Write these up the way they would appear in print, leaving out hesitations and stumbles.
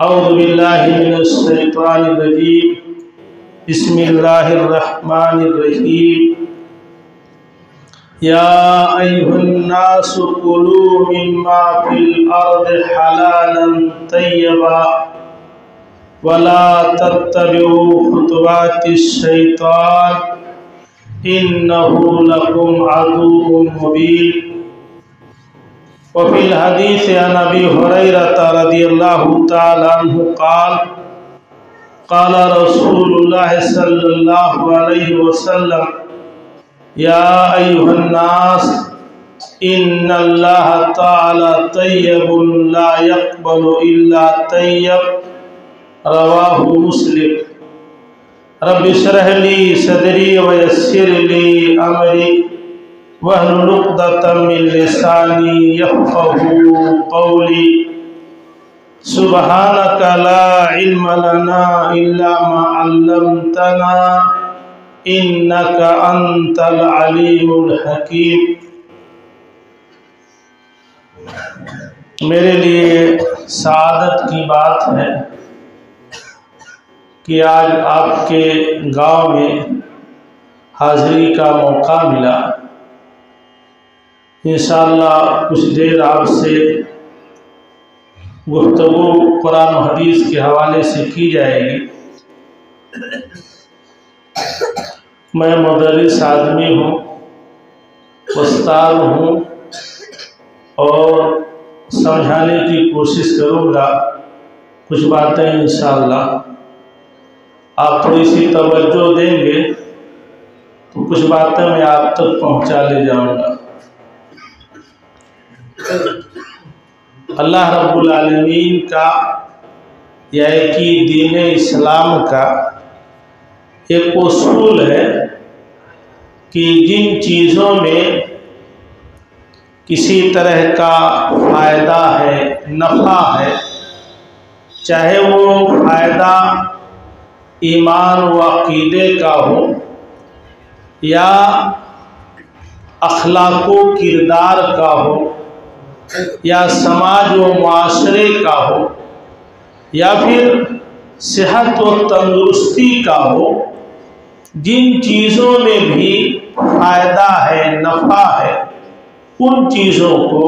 औज़ु बिल्लाहि मिनश शैतानिर रजीम। बिस्मिल्लाहिर रहमानिर रहीम। या अय्युहन्नासु कुलू मिम्मा फिल अर्दि हलालन तय्यबा वला तत्तबिउ खुतवातिश शैतान इन्नहु लकुम अदुव्वुम मुबीन। वफ़िल हदीस अन अबी हुरैरा रज़ियल्लाहु तआला अन्हु क़ाल क़ाल रसूलुल्लाह सल्लल्लाहु अलैहि वसल्लम या अय्युहन्नास इन्नल्लाह तआला तय्यबुन ला यक़बलु इल्ला तय्यब। रवाहु मुस्लिम। रब्बि इश्रह ली सदरी व यस्सिर ली अमरी वहलुल उक़दतम मिन लिसानी यफ़क़हू क़ौली। सुब्हानक ला इल्म लना इल्ला मा अल्लमतना इन्नका अंतल अलीमुल हकीम। मेरे लिए सआदत की बात है कि आज आपके गांव में हाज़िरी का मौका मिला। इंशाअल्लाह कुछ देर आपसे गुफ्तगू कुरान और हदीस के हवाले से की जाएगी। मैं मुदर्रिस आदमी हूँ, उस्ताद हूँ और समझाने की कोशिश करूँगा कुछ बातें। इंशाअल्लाह आप थोड़ी सी तवज्जो देंगे तो कुछ बातें मैं आप तक पहुँचा ले जाऊँगा। अल्लाह रब्बुल आलमीन का यानी कि दीन इस्लाम का एक उसूल है कि जिन चीज़ों में किसी तरह का फ़ायदा है, नफ़ा है, चाहे वो फ़ायदा ईमान व अक़ीदे का हो या अखलाक़ो किरदार का हो या समाज व मुआशरे का हो या फिर सेहत व तंदुरुस्ती का हो, जिन चीज़ों में भी फ़ायदा है, नफ़ा है, उन चीज़ों को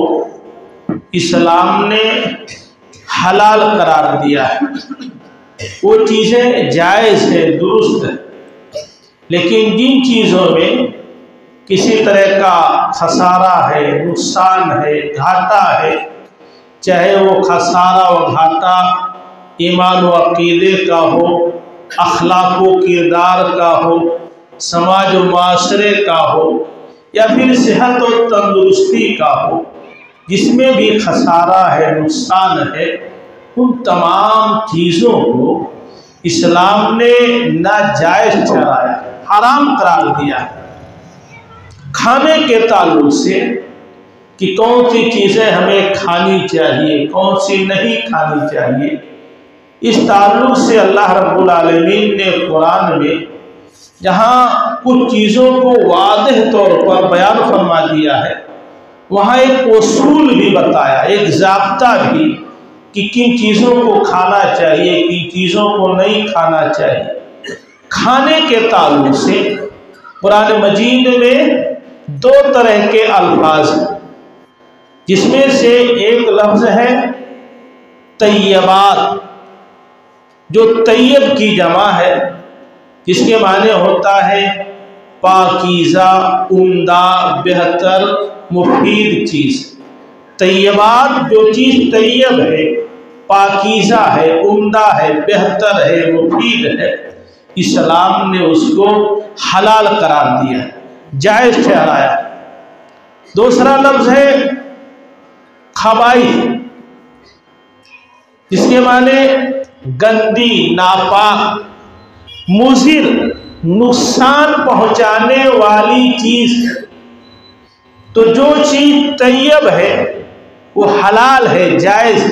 इस्लाम ने हलाल करार दिया है। वो चीज़ें जायज़ है, दुरुस्त है। लेकिन जिन चीज़ों में किसी तरह का खसारा है, नुकसान है, घाटा है, चाहे वो खसारा व घाटा ईमान व अक़ीदे का हो, अखलाक़ व किरदार का हो, समाज व माशरे का हो या फिर सेहत और तंदुरुस्ती का हो, जिसमें भी खसारा है, नुकसान है, उन तमाम चीज़ों को इस्लाम ने नाजायज़ ठहराया, हराम करार दिया है। खाने के ताल्लुक से कि कौन सी चीज़ें हमें खानी चाहिए, कौन सी नहीं खानी चाहिए, इस ताल्लुक से अल्लाह रब्बुल आलमीन ने कुरान में जहाँ कुछ चीज़ों को वाज़ेह तौर पर बयान फरमा दिया है, वहाँ एक उसूल भी बताया, एक ज़ाब्ता भी कि किन चीज़ों को खाना चाहिए, किन चीज़ों को नहीं खाना चाहिए। खाने के ताल्लुक से कुरान मजीद में दो तरह के अल्फाज हैं, जिसमें से एक लफ्ज़ है तय्यबात, जो तय्यब की जमा है, जिसके माने होता है पाकीज़ा, उम्दा, बेहतर, मुफीद चीज़। तय्यबात, जो चीज़ तय्यब है, पाकीज़ा है, उम्दा है, बेहतर है, मुफीद है, इस्लाम ने उसको हलाल करार दिया, जायज़ ठहराया। दूसरा लफ्ज़ है खबाइस, जिसके माने गंदी, नापाक, मुज़िर, नुकसान पहुँचाने वाली चीज़। तो जो चीज़ तय्यब है वो हलाल है, जायज़,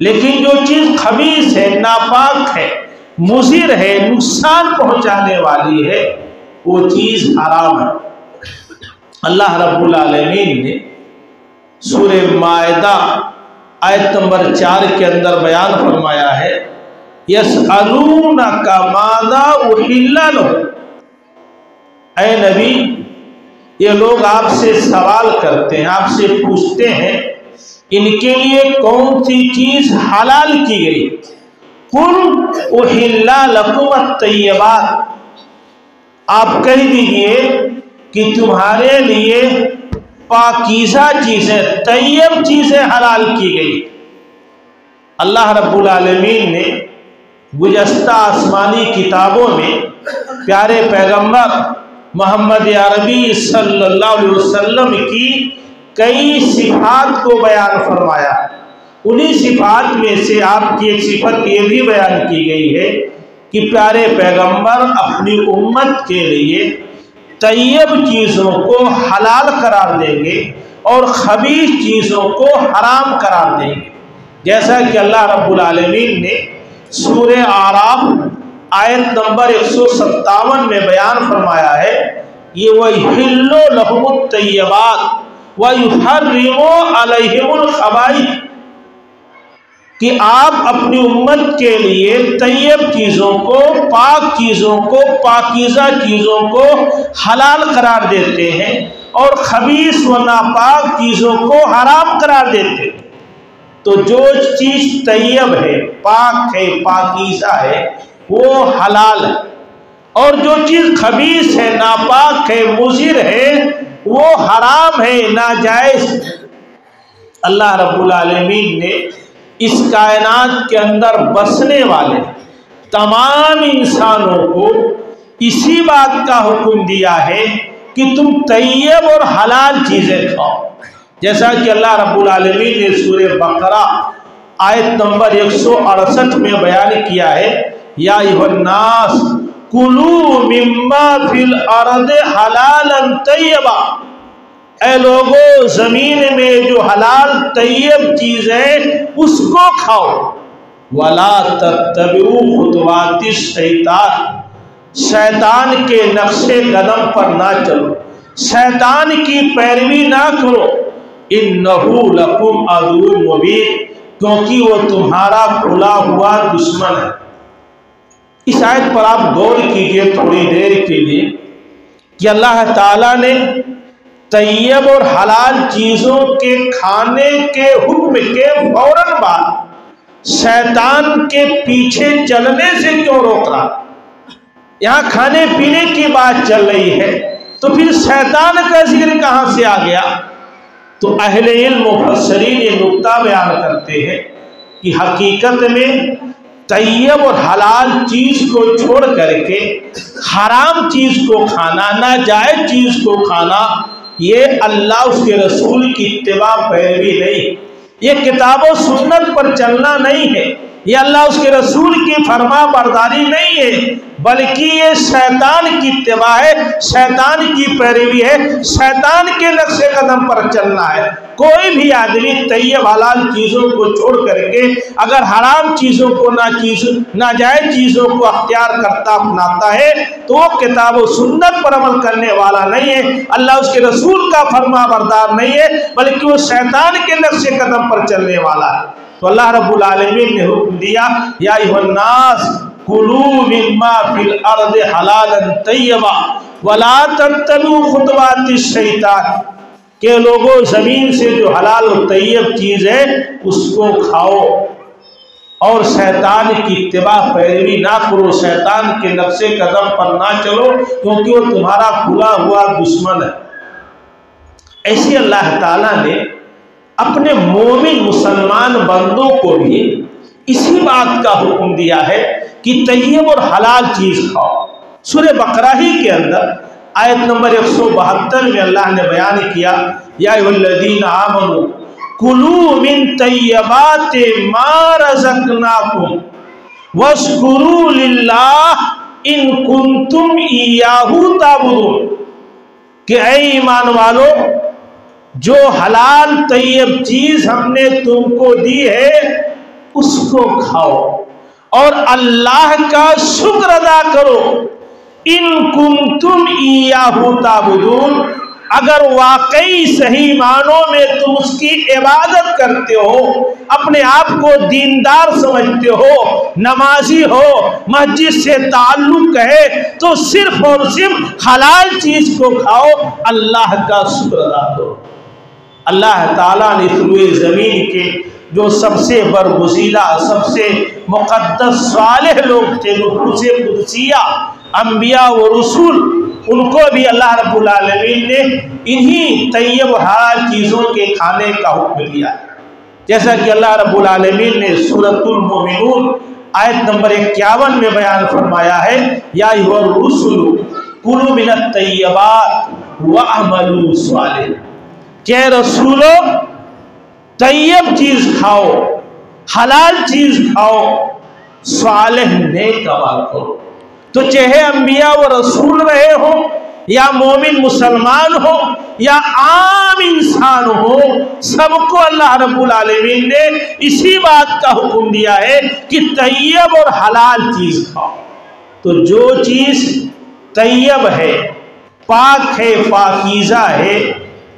लेकिन जो चीज़ खबीस है, नापाक है, मुज़िर है, नुकसान पहुँचाने वाली है, वो चीज़ हराम है। अल्लाह रब्बुल आलमीन ने सूरह माइदा आयत नंबर 4 के अंदर बयान फरमाया है, यसअलूनका माज़ा उहिल्ला लहुम। ऐ नबी, ये लोग आपसे सवाल करते हैं, आपसे पूछते हैं इनके लिए कौन सी चीज हलाल की गई। कुल उहिल्ला लकुम अत्तय्यबात, आप कह दीजिए कि तुम्हारे लिए पाकीज़ा चीजें, तैयब चीजें हलाल की गई। अल्लाह रब्बुल आलमीन ने गुज़श्ता आसमानी किताबों में प्यारे पैगंबर मोहम्मद अरबी सल्लल्लाहु अलैहि वसल्लम की कई सिफात को बयान फरमाया। उन्हीं सिफात में से आपकी एक सिफत ये भी बयान की गई है कि प्यारे पैगंबर अपनी उम्मत के लिए तैयब चीज़ों को हलाल करार देंगे और खबीस चीज़ों को हराम करार देंगे। जैसा कि अल्लाह रब्बुल आलमीन ने सूरे आराफ आयत नंबर 157 में बयान फरमाया है, ये वहिल्लु लहुमुत तय्यबात व युहर्रिमु अलैहिमुल खबाइथ, कि आप अपनी उम्मत के लिए तैयब चीज़ों को, पाक चीज़ों को, पाकीज़ा चीज़ों को हलाल करार देते हैं और खबीस व नापाक चीज़ों को हराम करार देते हैं। तो जो चीज़ तैयब है, पाक है, पाकीज़ा है, वो हलाल है, और जो चीज़ खबीस है, नापाक है, मुज़िर है, वो हराम है, नाजायज़। अल्लाह रब्बुल आलमीन ने इस कायनात के अंदर बसने वाले तमाम इंसानों को इसी बात का हुक्म दिया है कि तुम तैयब और हलाल चीज़ें खाओ। जैसा कि अल्लाह रब्बुल आलमीन ने सूरे बकरा आयत नंबर 168 में बयान किया है, या अय्युहन्नास कुलू मिम्मा फिल अर्द हलालन तय्यबा, ऐ लोगो जमीन में जो हलाल तैयब चीज है उसको खाओ। वला तत्तबिउ खुतवातिश शैतान, शैतान के नक्शे कदम पर ना चलो, शैतान की पैरवी ना करो। इन्नहु लकुम अदुव्वुम मुबीन, क्योंकि वो तुम्हारा खुला हुआ दुश्मन है। इस आयत पर आप गौर कीजिए थोड़ी देर के लिए कि अल्लाह ताला ने तैयब और हलाल चीज़ों के खाने के हुक्म के फौरन बाद शैतान के पीछे चलने से क्यों रोक रहा। यहाँ खाने पीने की बात चल रही है तो फिर शैतान का जिक्र कहाँ से आ गया। तो अहले इल्म मुफस्सिरीन ये नुक्ता बयान करते हैं कि हकीकत में तैयब और हलाल चीज़ को छोड़ करके हराम चीज़ को खाना, नाजायज़ चीज़ को खाना, ये अल्लाह उसके रसूल की इत्तिबा पैरवी नहीं, ये किताब और सुन्नत पर चलना नहीं है, ये अल्लाह उसके रसूल की फरमा बरदारी नहीं है, बल्कि ये शैतान की इत्तिबा है, शैतान की पैरवी है, शैतान के नक्शे कदम पर चलना है। कोई भी आदमी तैयब हलाल चीज़ों को छोड़ करके अगर हराम चीज़ों को, नाजायज़ चीज़ों को अख्तियार करता अपनाता है तो वो किताब और सुन्नत पर अमल करने वाला नहीं है, अल्लाह उसके रसूल का फरमा बरदार नहीं है, बल्कि वो शैतान के नक्शे कदम पर चलने वाला है। तो अल्लाह रब्बुल आलमीन ने हुक्म दिया, या अय्युहन्नास कुलू मिम्मा फिल अर्द हलालन तय्यबा वला तत्तबू खुतवातिश शैतान, के लोगों जमीन से जो हलाल और तैयब चीज़ है उसको खाओ और शैतान की इत्तिबा पैरवी ना करो, शैतान के नक्शे कदम पर ना चलो, क्योंकि वो तुम्हारा खुला हुआ दुश्मन है। ऐसे अल्लाह ताला ने अपने मोमिन मुसलमान बंदों को भी इसी बात का हुक्म दिया है कि तैयब और हलाल चीज़ खाओ। सूरे बकरा ही के अंदर आयत नंबर 172 में अल्लाह ने बयान किया, या अय्युहल्लज़ीना आमनू कुलू मिन तय्यबाति मा रज़क़नाकुम वश्कुरू लिल्लाह इन कुंतुम इय्याहु ताबुदून, कि ऐ ईमान वालो, जो हलाल तैयब चीज हमने तुमको दी है उसको खाओ और अल्लाह का शुक्र अदा करो। इन कुंतुम इय्याहु ताबुदून, अगर वाकई सही मानों में तुम उसकी इबादत करते हो, अपने आप को दीनदार समझते हो, नमाजी हो, मस्जिद से ताल्लुक है, तो सिर्फ और सिर्फ हलाल चीज को खाओ, अल्लाह का शुक्र अदा करो। अल्लाह ताला ने पूरे ज़मीन के जो सबसे बरगुज़ीदा, सबसे मुक़द्दस सालेह लोग थे, नुफूसे कुदसिया, अंबिया व रसूल, उनको भी अल्लाह रब्बुल आलमीन ने इन्हीं तैयब हलाल चीज़ों के खाने का हुक्म दिया। जैसा कि अल्लाह रब्बुल आलमीन ने सूरतुल मोमिनून आयत नंबर 51 में बयान फरमाया है, या अय्युहर रुसुलु कुलू मिनत तय्यबात व अमलू सालिह, के रसूलो तैयब चीज खाओ, हलाल चीज खाओ, सालिह नेक अमल करो। तो चाहे अंबिया व रसूल रहे हो, या मोमिन मुसलमान हो, या आम इंसान हो, सबको अल्लाह रब्बुल आलमीन ने इसी बात का हुक्म दिया है कि तैयब और हलाल चीज खाओ। तो जो चीज तैयब है, पाक है, पाकीज़ा है,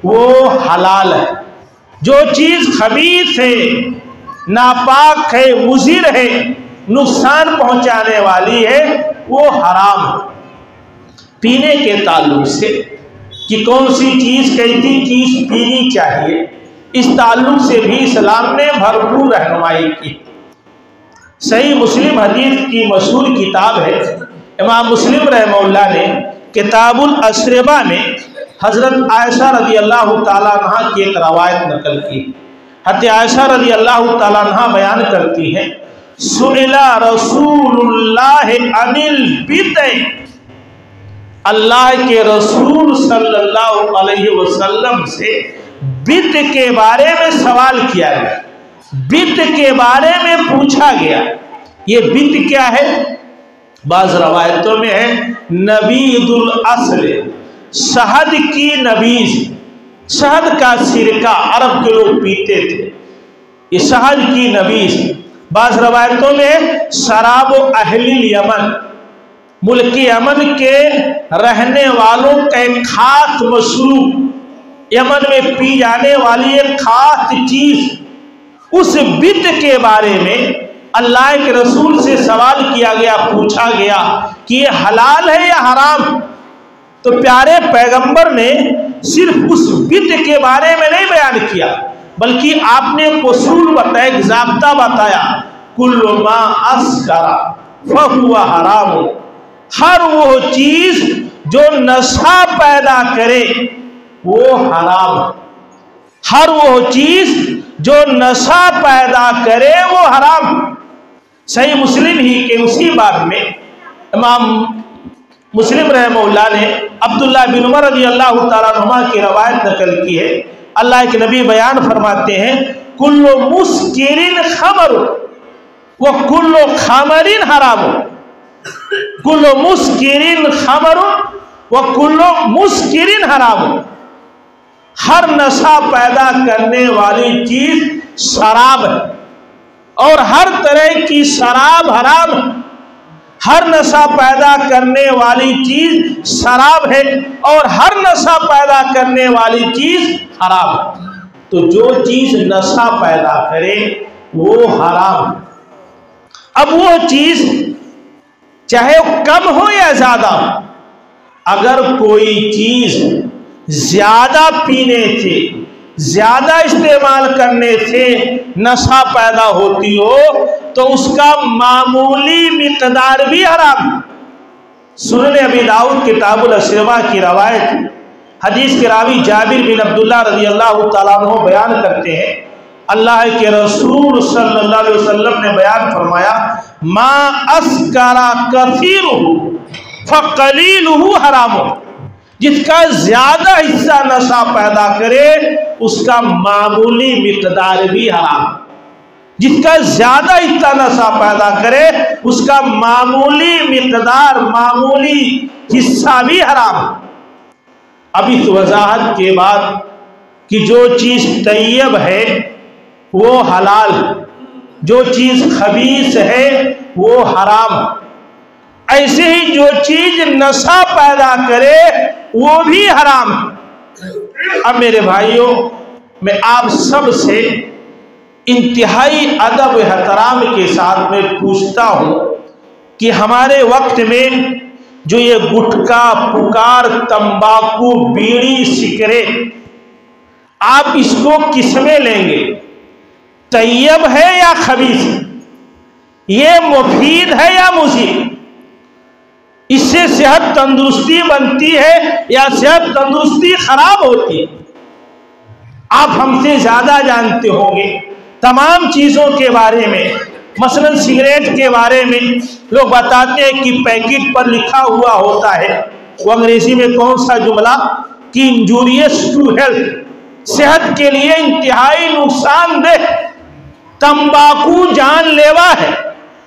वो हलाल है। जो चीज खबीस है, नापाक है, मुज़िर है, नुकसान पहुंचाने वाली है, वो हराम है। पीने के ताल्लुक से कि कौन सी चीज कैसी चीज पीनी चाहिए, इस ताल्लुक से भी इस्लाम ने भरपूर रहनुमाई की। सही मुस्लिम हदीस की मशहूर किताब है, इमाम मुस्लिम रहमहुल्लाह ने किताबुल अशरबा में हजरत आयशा रज़ी अल्लाह ताला अन्हा की एक रवायत नकल की। हज़रत आयशा रज़ी अल्लाह ताला अन्हा बयान करती हैं, सुइला रसूलुल्लाह अनिल बिदअ, अल्लाह के रसूल सल्लल्लाहु अलैहि वसल्लम से बिद के बारे में सवाल किया गया, बिद के बारे में पूछा गया। ये बिद क्या है? बाज़ रवायतों में है नबीदुल अस्ल, शहद की नबीज, शहद का सिरका अरब के लोग पीते थे, ये शहद की नबीज। बाज़ रवायतों में शराब अहलिल यमन, मुल्क यमन के रहने वालों का एक खास मशरूब, यमन में पी जाने वाली एक खास चीज, उस बिद के बारे में अल्लाह के रसूल से सवाल किया गया, पूछा गया कि ये हलाल है या हराम। तो प्यारे पैगंबर ने सिर्फ उस बिद के बारे में नहीं बयान किया, बल्कि आपने एक उसूल बताया, एक ज़ाब्ता बताया, कुल्लु मा अस्करा फहुवा हराम, हर वो चीज जो नशा पैदा करे वो हराम, हर वो चीज जो नशा पैदा करे वो हराम। सही मुस्लिम ही के उसी बाब में इमाम मुस्लिम रहमहुल्लाह ने अब्दुल्लाह बिन उमर रज़ी अल्लाह ताला अन्हुमा की रवायत नकल की है। अल्लाह के नबी बयान फरमाते हैं, कुल्लु मुस्किरिन खमर व कुल्लु खमरिन हराम, कुल्लु मुस्किरिन खमर व कुल्लु मुस्किरिन हराम, हर नशा पैदा करने वाली चीज शराब है और हर तरह की शराब हराम है। हर नशा पैदा करने वाली चीज शराब है और हर नशा पैदा करने वाली चीज हराम है। तो जो चीज नशा पैदा करे वो हराम। अब वो चीज चाहे वो कम हो या ज्यादा, अगर कोई चीज ज्यादा पीने से, ज्यादा इस्तेमाल करने से नशा पैदा होती हो तो उसका मामूली मिकदार भी हराम। सुनन अबी दाऊद किताबुल अशरबा की रवायत, हदीस के रावी जाबिर बिन अब्दुल्लाह रज़ी अल्लाह ताला अन्हु बयान करते हैं, अल्लाह के रसूल सल्लल्लाहु अलैहि वसल्लम ने बयान फरमाया, मा अस्करा कसीरुहु फकलीलुहु हराम, जिसका ज्यादा हिस्सा नशा पैदा करे उसका मामूली मिकदार भी हराम, जिसका ज्यादा हिस्सा नशा पैदा करे उसका मामूली मिकदार, मामूली हिस्सा भी हराम। अब इस वजाहत के बाद कि जो चीज तैयब है वो हलाल, जो चीज खबीस है वो हराम, ऐसे ही जो चीज नशा पैदा करे वो भी हराम। अब मेरे भाइयों, मैं आप सब से इंतहाई अदब एहतराम के साथ में पूछता हूं कि हमारे वक्त में जो ये गुटखा, पुकार, तंबाकू, बीड़ी, सिगरेट, आप इसको किसमें लेंगे? तैयब है या खबीस? ये मुफीद है या मुसीब? इससे सेहत तंदुरुस्ती बनती है या सेहत तंदुरुस्ती खराब होती है? आप हमसे ज्यादा जानते होंगे तमाम चीजों के बारे में। मसलन सिगरेट के बारे में लोग बताते हैं कि पैकेट पर लिखा हुआ होता है, वो अंग्रेजी में कौन सा जुमला, कि इंजूरियस टू हेल्थ, सेहत के लिए इंतहाई नुकसानदेह। तंबाकू जानलेवा है।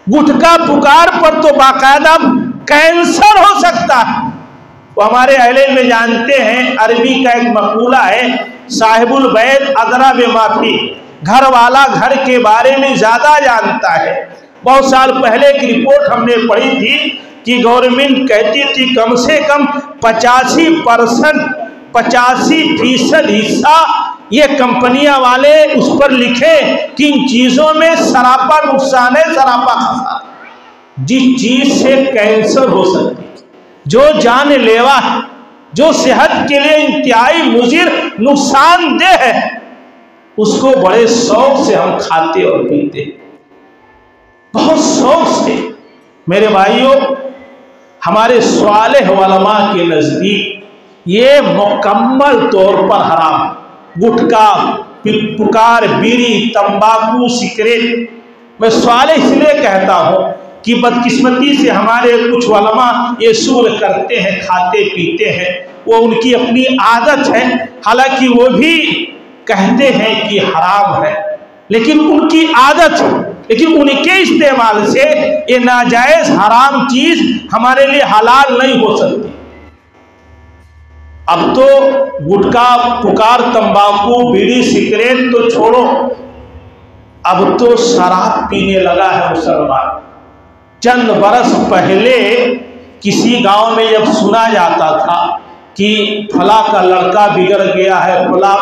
गुटखा, पुकार पर तो बाकायदा कैंसर हो सकता है। वो हमारे अहले में जानते हैं, अरबी का एक मकूला है, साहिबुल बैत अदरा बेमाफी, घर वाला घर के बारे में ज्यादा जानता है। बहुत साल पहले एक रिपोर्ट हमने पढ़ी थी कि गवर्नमेंट कहती थी कम से कम 85% हिस्सा ये कंपनियां वाले उस पर लिखे कि इन चीजों में सरापा नुकसान है, सरापा खसारा। जिस चीज से कैंसर हो सकती है, जो जानलेवा है, जो सेहत के लिए इंतहाई मुज़िर नुकसानदेह है, उसको बड़े शौक से हम खाते और पीते, बहुत शौक से। मेरे भाइयों, हमारे स्वालिह उलमा के नजदीक ये मुकम्मल तौर पर हराम। गुटखा, पुकार, बीड़ी, तंबाकू, सिगरेट, मैं स्वालिह इसलिए कहता हूँ कि बदकिस्मती से हमारे कुछ उलमा ये शुरू करते हैं, खाते पीते हैं, वो उनकी अपनी आदत है। हालांकि वो भी कहते हैं कि हराम है, लेकिन उनकी आदत है। लेकिन उनके इस्तेमाल से ये नाजायज हराम चीज हमारे लिए हलाल नहीं हो सकती। अब तो गुटखा, पुकार, तंबाकू, बीड़ी, सिगरेट तो छोड़ो, अब तो शराब पीने लगा है मुसलमान। चंद बरस पहले किसी गांव में जब सुना जाता था कि फला का लड़का बिगड़ गया है, फला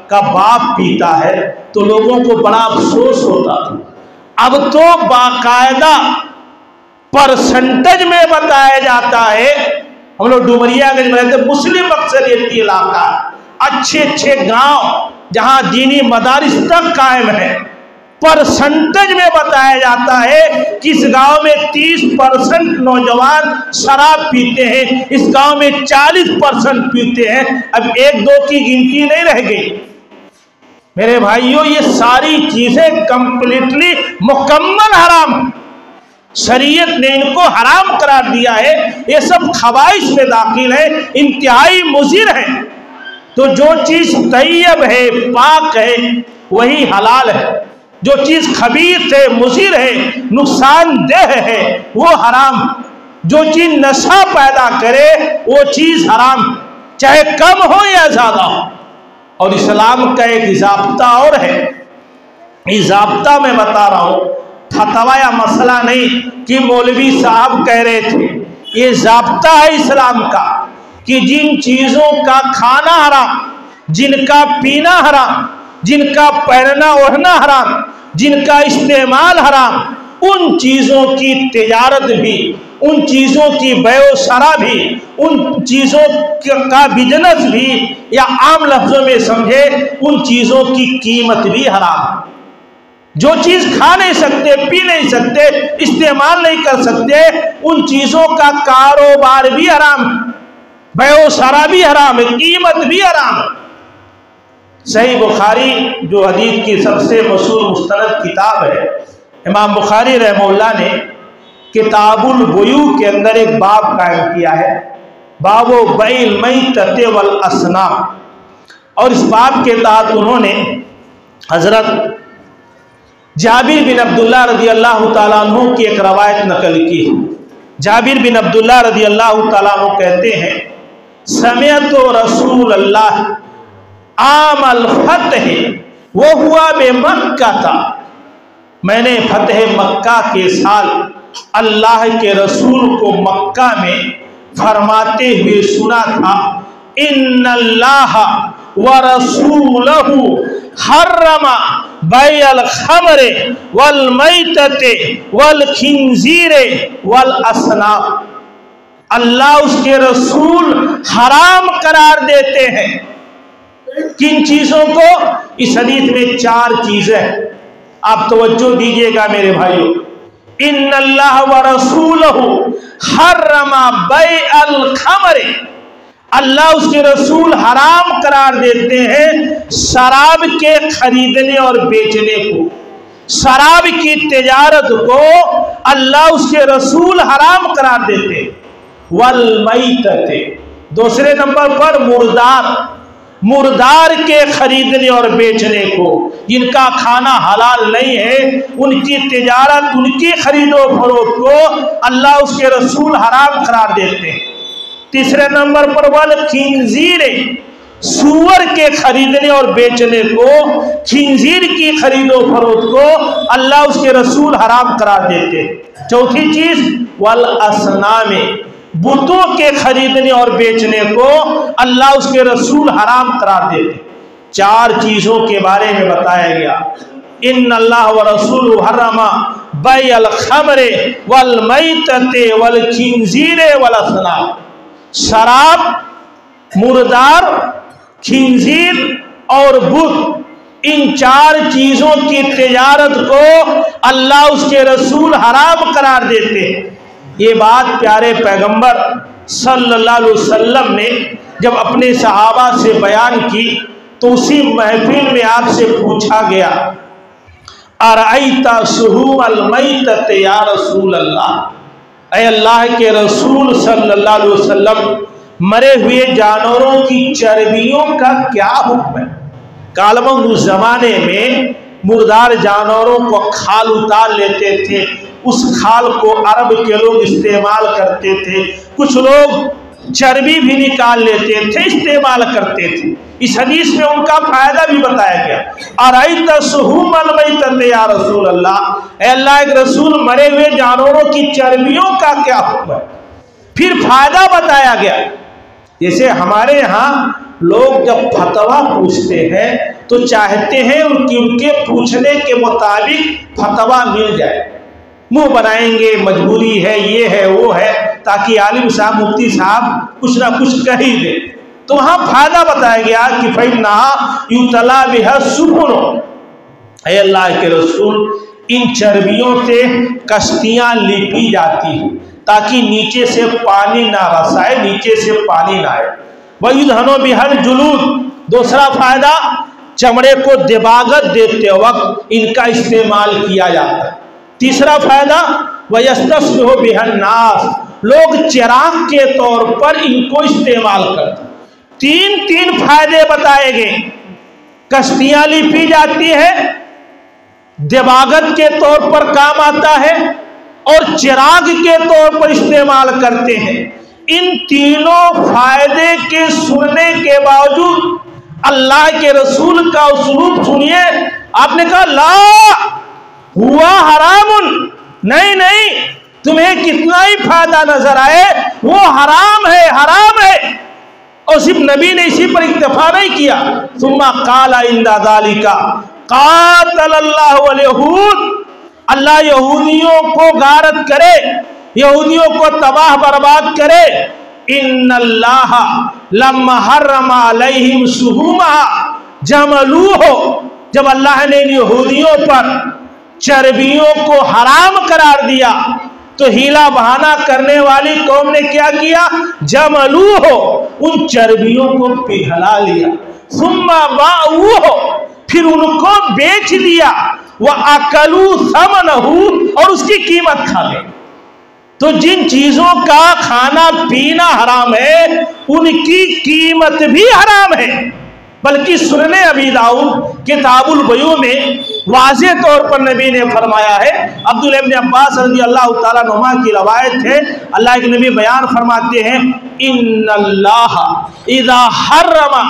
का बाप पीता है, तो लोगों को बड़ा अफसोस होता था। अब तो बाकायदा परसेंटेज में बताया जाता है। हम लोग डुमरियागंज में रहते, मुस्लिम अक्सरियती इलाका, अच्छे अच्छे गांव जहां दीनी मदारिस तक कायम है, परसेंटेज में बताया जाता है कि इस गांव में 30% नौजवान शराब पीते हैं, इस गांव में 40% पीते हैं। अब एक दो की गिनती नहीं रह गई। मेरे भाइयों, ये सारी चीजें कंप्लीटली मुकम्मल हराम, शरीयत ने इनको हराम करार दिया है। ये सब खबाइश में दाखिल है, इंतहाई मुज़िर है। तो जो चीज तैयब है, पाक है, वही हलाल है। जो चीज खबीस है, मुज़िर है, नुकसानदेह है, वो हराम। जो चीज नशा पैदा करे वो चीज हराम, चाहे कम हो या ज्यादा हो। और इस्लाम का एक ज़ाब्ता और है, इस ज़ाब्ता में बता रहा हूं, फतवा या मसला नहीं कि मौलवी साहब कह रहे थे। ये ज़ाब्ता है इस्लाम का कि जिन चीजों का खाना हराम, जिनका पीना हराम, जिनका पहनना ओढ़ना हराम, जिनका इस्तेमाल हराम, उन चीजों की तिजारत भी, उन चीजों की बेओशरा भी, उन चीजों का बिजनेस भी, या आम लफ्जों में समझे उन चीजों की कीमत भी हराम। जो चीज खा नहीं सकते, पी नहीं सकते, इस्तेमाल नहीं कर सकते, उन चीजों का कारोबार भी हराम, बेओशरा भी हराम है, कीमत भी हराम। सही बुखारी जो हदीस की सबसे मशहूर मुस्तनद किताब है, इमाम बुखारी रहमहुल्लाह ने किताबुल बुयू के अंदर एक बाब कायम किया है, बाबो बैल मैतते वल असनाम। और इस बाब के तहत उन्होंने हजरत जाबिर बिन अब्दुल्लाह रदी अल्लाह तआला अन्हु की एक रवायत नकल की। जाबिर बिन अब्दुल्लाह रदी अल्लाह तआला अन्हु कहते हैं, समिअतु रसूल अल्लाह आमल फतह वो हुआ बे मक्का था, मैंने फतेह मक्का के साल अल्लाह के रसूल को मक्का में फरमाते हुए सुना था, इन्नल्लाह व रसूलहु हर्रमा बैअल खमरे वल मैतते वल खिंजीरे वल असनाम। अल्लाह उसके रसूल हराम करार देते हैं किन चीजों को? इस हदीस में 4 चीजें, आप तवज्जो दीजिएगा मेरे भाइयों। इन्नल्लाह व रसूलहु हर्रमा बैअल खमरे, अल्लाह उसके रसूल हराम करार देते हैं शराब के खरीदने और बेचने को। शराब की तिजारत को अल्लाह उसके रसूल हराम करार देते हैं। वल मैतते, दूसरे नंबर पर मुर्दार, मुर्दार के खरीदने और बेचने को, जिनका खाना हलाल नहीं है उनकी तिजारत, उनकी खरीदो फरोख्त को अल्लाह उसके रसूल हराम करार देते हैं। तीसरे नंबर पर वल खिंजीरे, सूअर के खरीदने और बेचने को, खिंजीर की खरीदो फरोख्त को अल्लाह उसके रसूल हराम करार देते हैं। चौथी चीज वल असनामे, बुतों के खरीदने और बेचने को अल्लाह उसके रसूल हराम करार देते। 4 चीजों के बारे में बताया गया। इन्नल्लाह व रसूलहु हर्रमा बैअल खमरे वल मैतते वल खिंजीरे वल असनाम। शराब, मुर्दार, खिंजीर और बुत, इन 4 चीजों की तिजारत को अल्लाह उसके रसूल हराम करार देते हैं। ये बात प्यारे पैगंबर सल्लल्लाहु अलैहि वसल्लम ने जब अपने सहाबा से बयान की तो उसी महफिल में आपसे पूछा गया, अरअयता शुहूमल मैतत या रसूल अल्लाह, ऐ अल्लाह के रसूल सल्लल्लाहु अलैहि वसल्लम, मरे हुए जानवरों की चर्बियों का क्या हुक्म है? कालम उस जमाने में मुर्दार जानवरों को खाल उतार लेते थे, उस खाल को अरब के लोग इस्तेमाल करते थे, कुछ लोग चर्बी भी निकाल लेते थे, इस्तेमाल करते थे। इस हदीस में उनका फायदा भी बताया गया। अरअयता शुहूमल मैतत या रसूल अल्लाह, ऐ अल्लाह के रसूल, मरे हुए जानवरों की चर्बियों का क्या हुक्म है? फिर फायदा बताया गया। जैसे हमारे यहाँ लोग जब फतवा पूछते हैं तो चाहते हैं उनके पूछने के मुताबिक फतवा मिल जाए, मुंह बनाएंगे, मजबूरी है, ये है, वो है, ताकि आलिम साहब, मुफ्ती साहब कुछ ना कुछ कह ही दे। तो वहां फायदा बताया गया कि फैना युतला बिहा सुबुनो, ऐ अल्लाह के रसूल, इन चर्बियों से कश्तियां लिपी जाती हैं ताकि नीचे से पानी ना रसाए, नीचे से पानी ना आए। वयुदहनो बिहल जुलूद, दूसरा फायदा, चमड़े को दिबागत देते वक्त इनका इस्तेमाल किया जाता है। तीसरा फायदा, वयस्तस्बिहु बिहन नास, लोग चिराग के तौर पर इनको इस्तेमाल करते। 3 फायदे बताए गए। कश्तियां लिपी जाती है, दिबागत के तौर पर काम आता है और चिराग के तौर पर इस्तेमाल करते हैं। इन तीनों फायदे के सुनने के बावजूद अल्लाह के रसूल का उसलूब सुनिए। आपने कहा ला हुआ हरामुन, नहीं नहीं, तुम्हें कितना ही फायदा नजर आए वो हराम है, हराम है। और सिर्फ नबी ने इसी पर इक्तफा नहीं किया, सुम्मा काला इंदा ज़ालिका क़ातलल्लाहु अल यहूद, अल्लाह यहूदियों को गारत करे, यहूदियों को तबाह बर्बाद करे। इन्नल्लाह लम्मा हर्रमा अलैहिम शुहूमा जमलूहो, जब अल्लाह ने यहूदियों पर चर्बियों को हराम करार दिया तो हीला बहाना करने वाली कौम ने क्या किया? जमलूहो, उन चर्बियों को पिघला लिया। सुम्मा बाऊहो, फिर उनको बेच दिया। वह अकलू समनहू, और उसकी कीमत खा ले। तो जिन चीजों का खाना पीना हराम है उनकी कीमत भी हराम है। बल्कि सुनने अबी दाऊद किताबुल बयू में वाज़े तौर पर नबी ने फरमाया है, अब्दुल्लाह इब्न अब्बास रज़ी अल्लाह तआला अन्हुमा की रवायत है, अल्लाह के नबी बयान फरमाते हैं, इन्नल्लाह इज़ा हर्रमा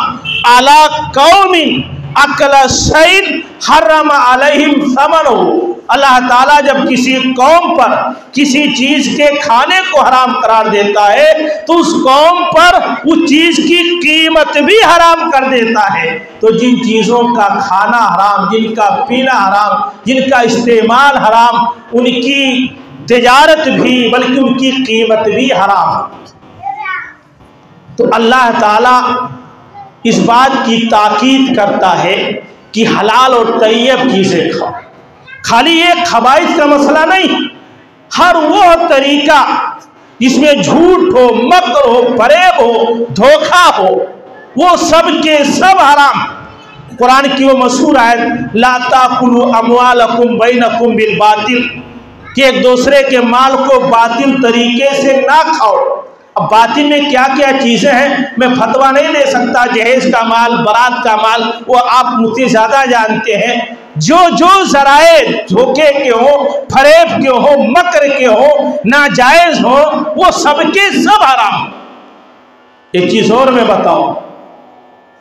अला कौमिन अकला शैन हर्रमा अलैहिम समनहु, अल्लाह ताला जब किसी कौम पर किसी चीज के खाने को हराम करार देता है तो उस कौम पर उस चीज की कीमत भी हराम कर देता है। तो जिन चीजों का खाना हराम, जिनका पीना हराम, जिनका इस्तेमाल हराम, उनकी तिजारत भी बल्कि उनकी कीमत भी हराम। तो अल्लाह ताला इस बात की ताकीद करता है कि हलाल और तैयब चीजें खाओ। खाली ये खबाइश का मसला नहीं, हर वो तरीका जिसमें झूठ हो, मक्र हो, फरेब हो, धोखा हो, वो सब के सब हराम। कुरान की वो मशहूर आयत ला ताकुलू अमवालकुम बैनकुम बिल बातिल, कि एक दूसरे के माल को बातिल तरीके से ना खाओ। अब बातिल में क्या क्या चीजें हैं मैं फतवा नहीं दे सकता। जहेज का माल, बारात का माल, वो आप मुझसे ज्यादा जानते हैं। जो जो जराए धोखे के हो, फरेब के हो, मकर के हो, नाजायज हो, वो सबके सब हराम। एक चीज और मैं बताऊं,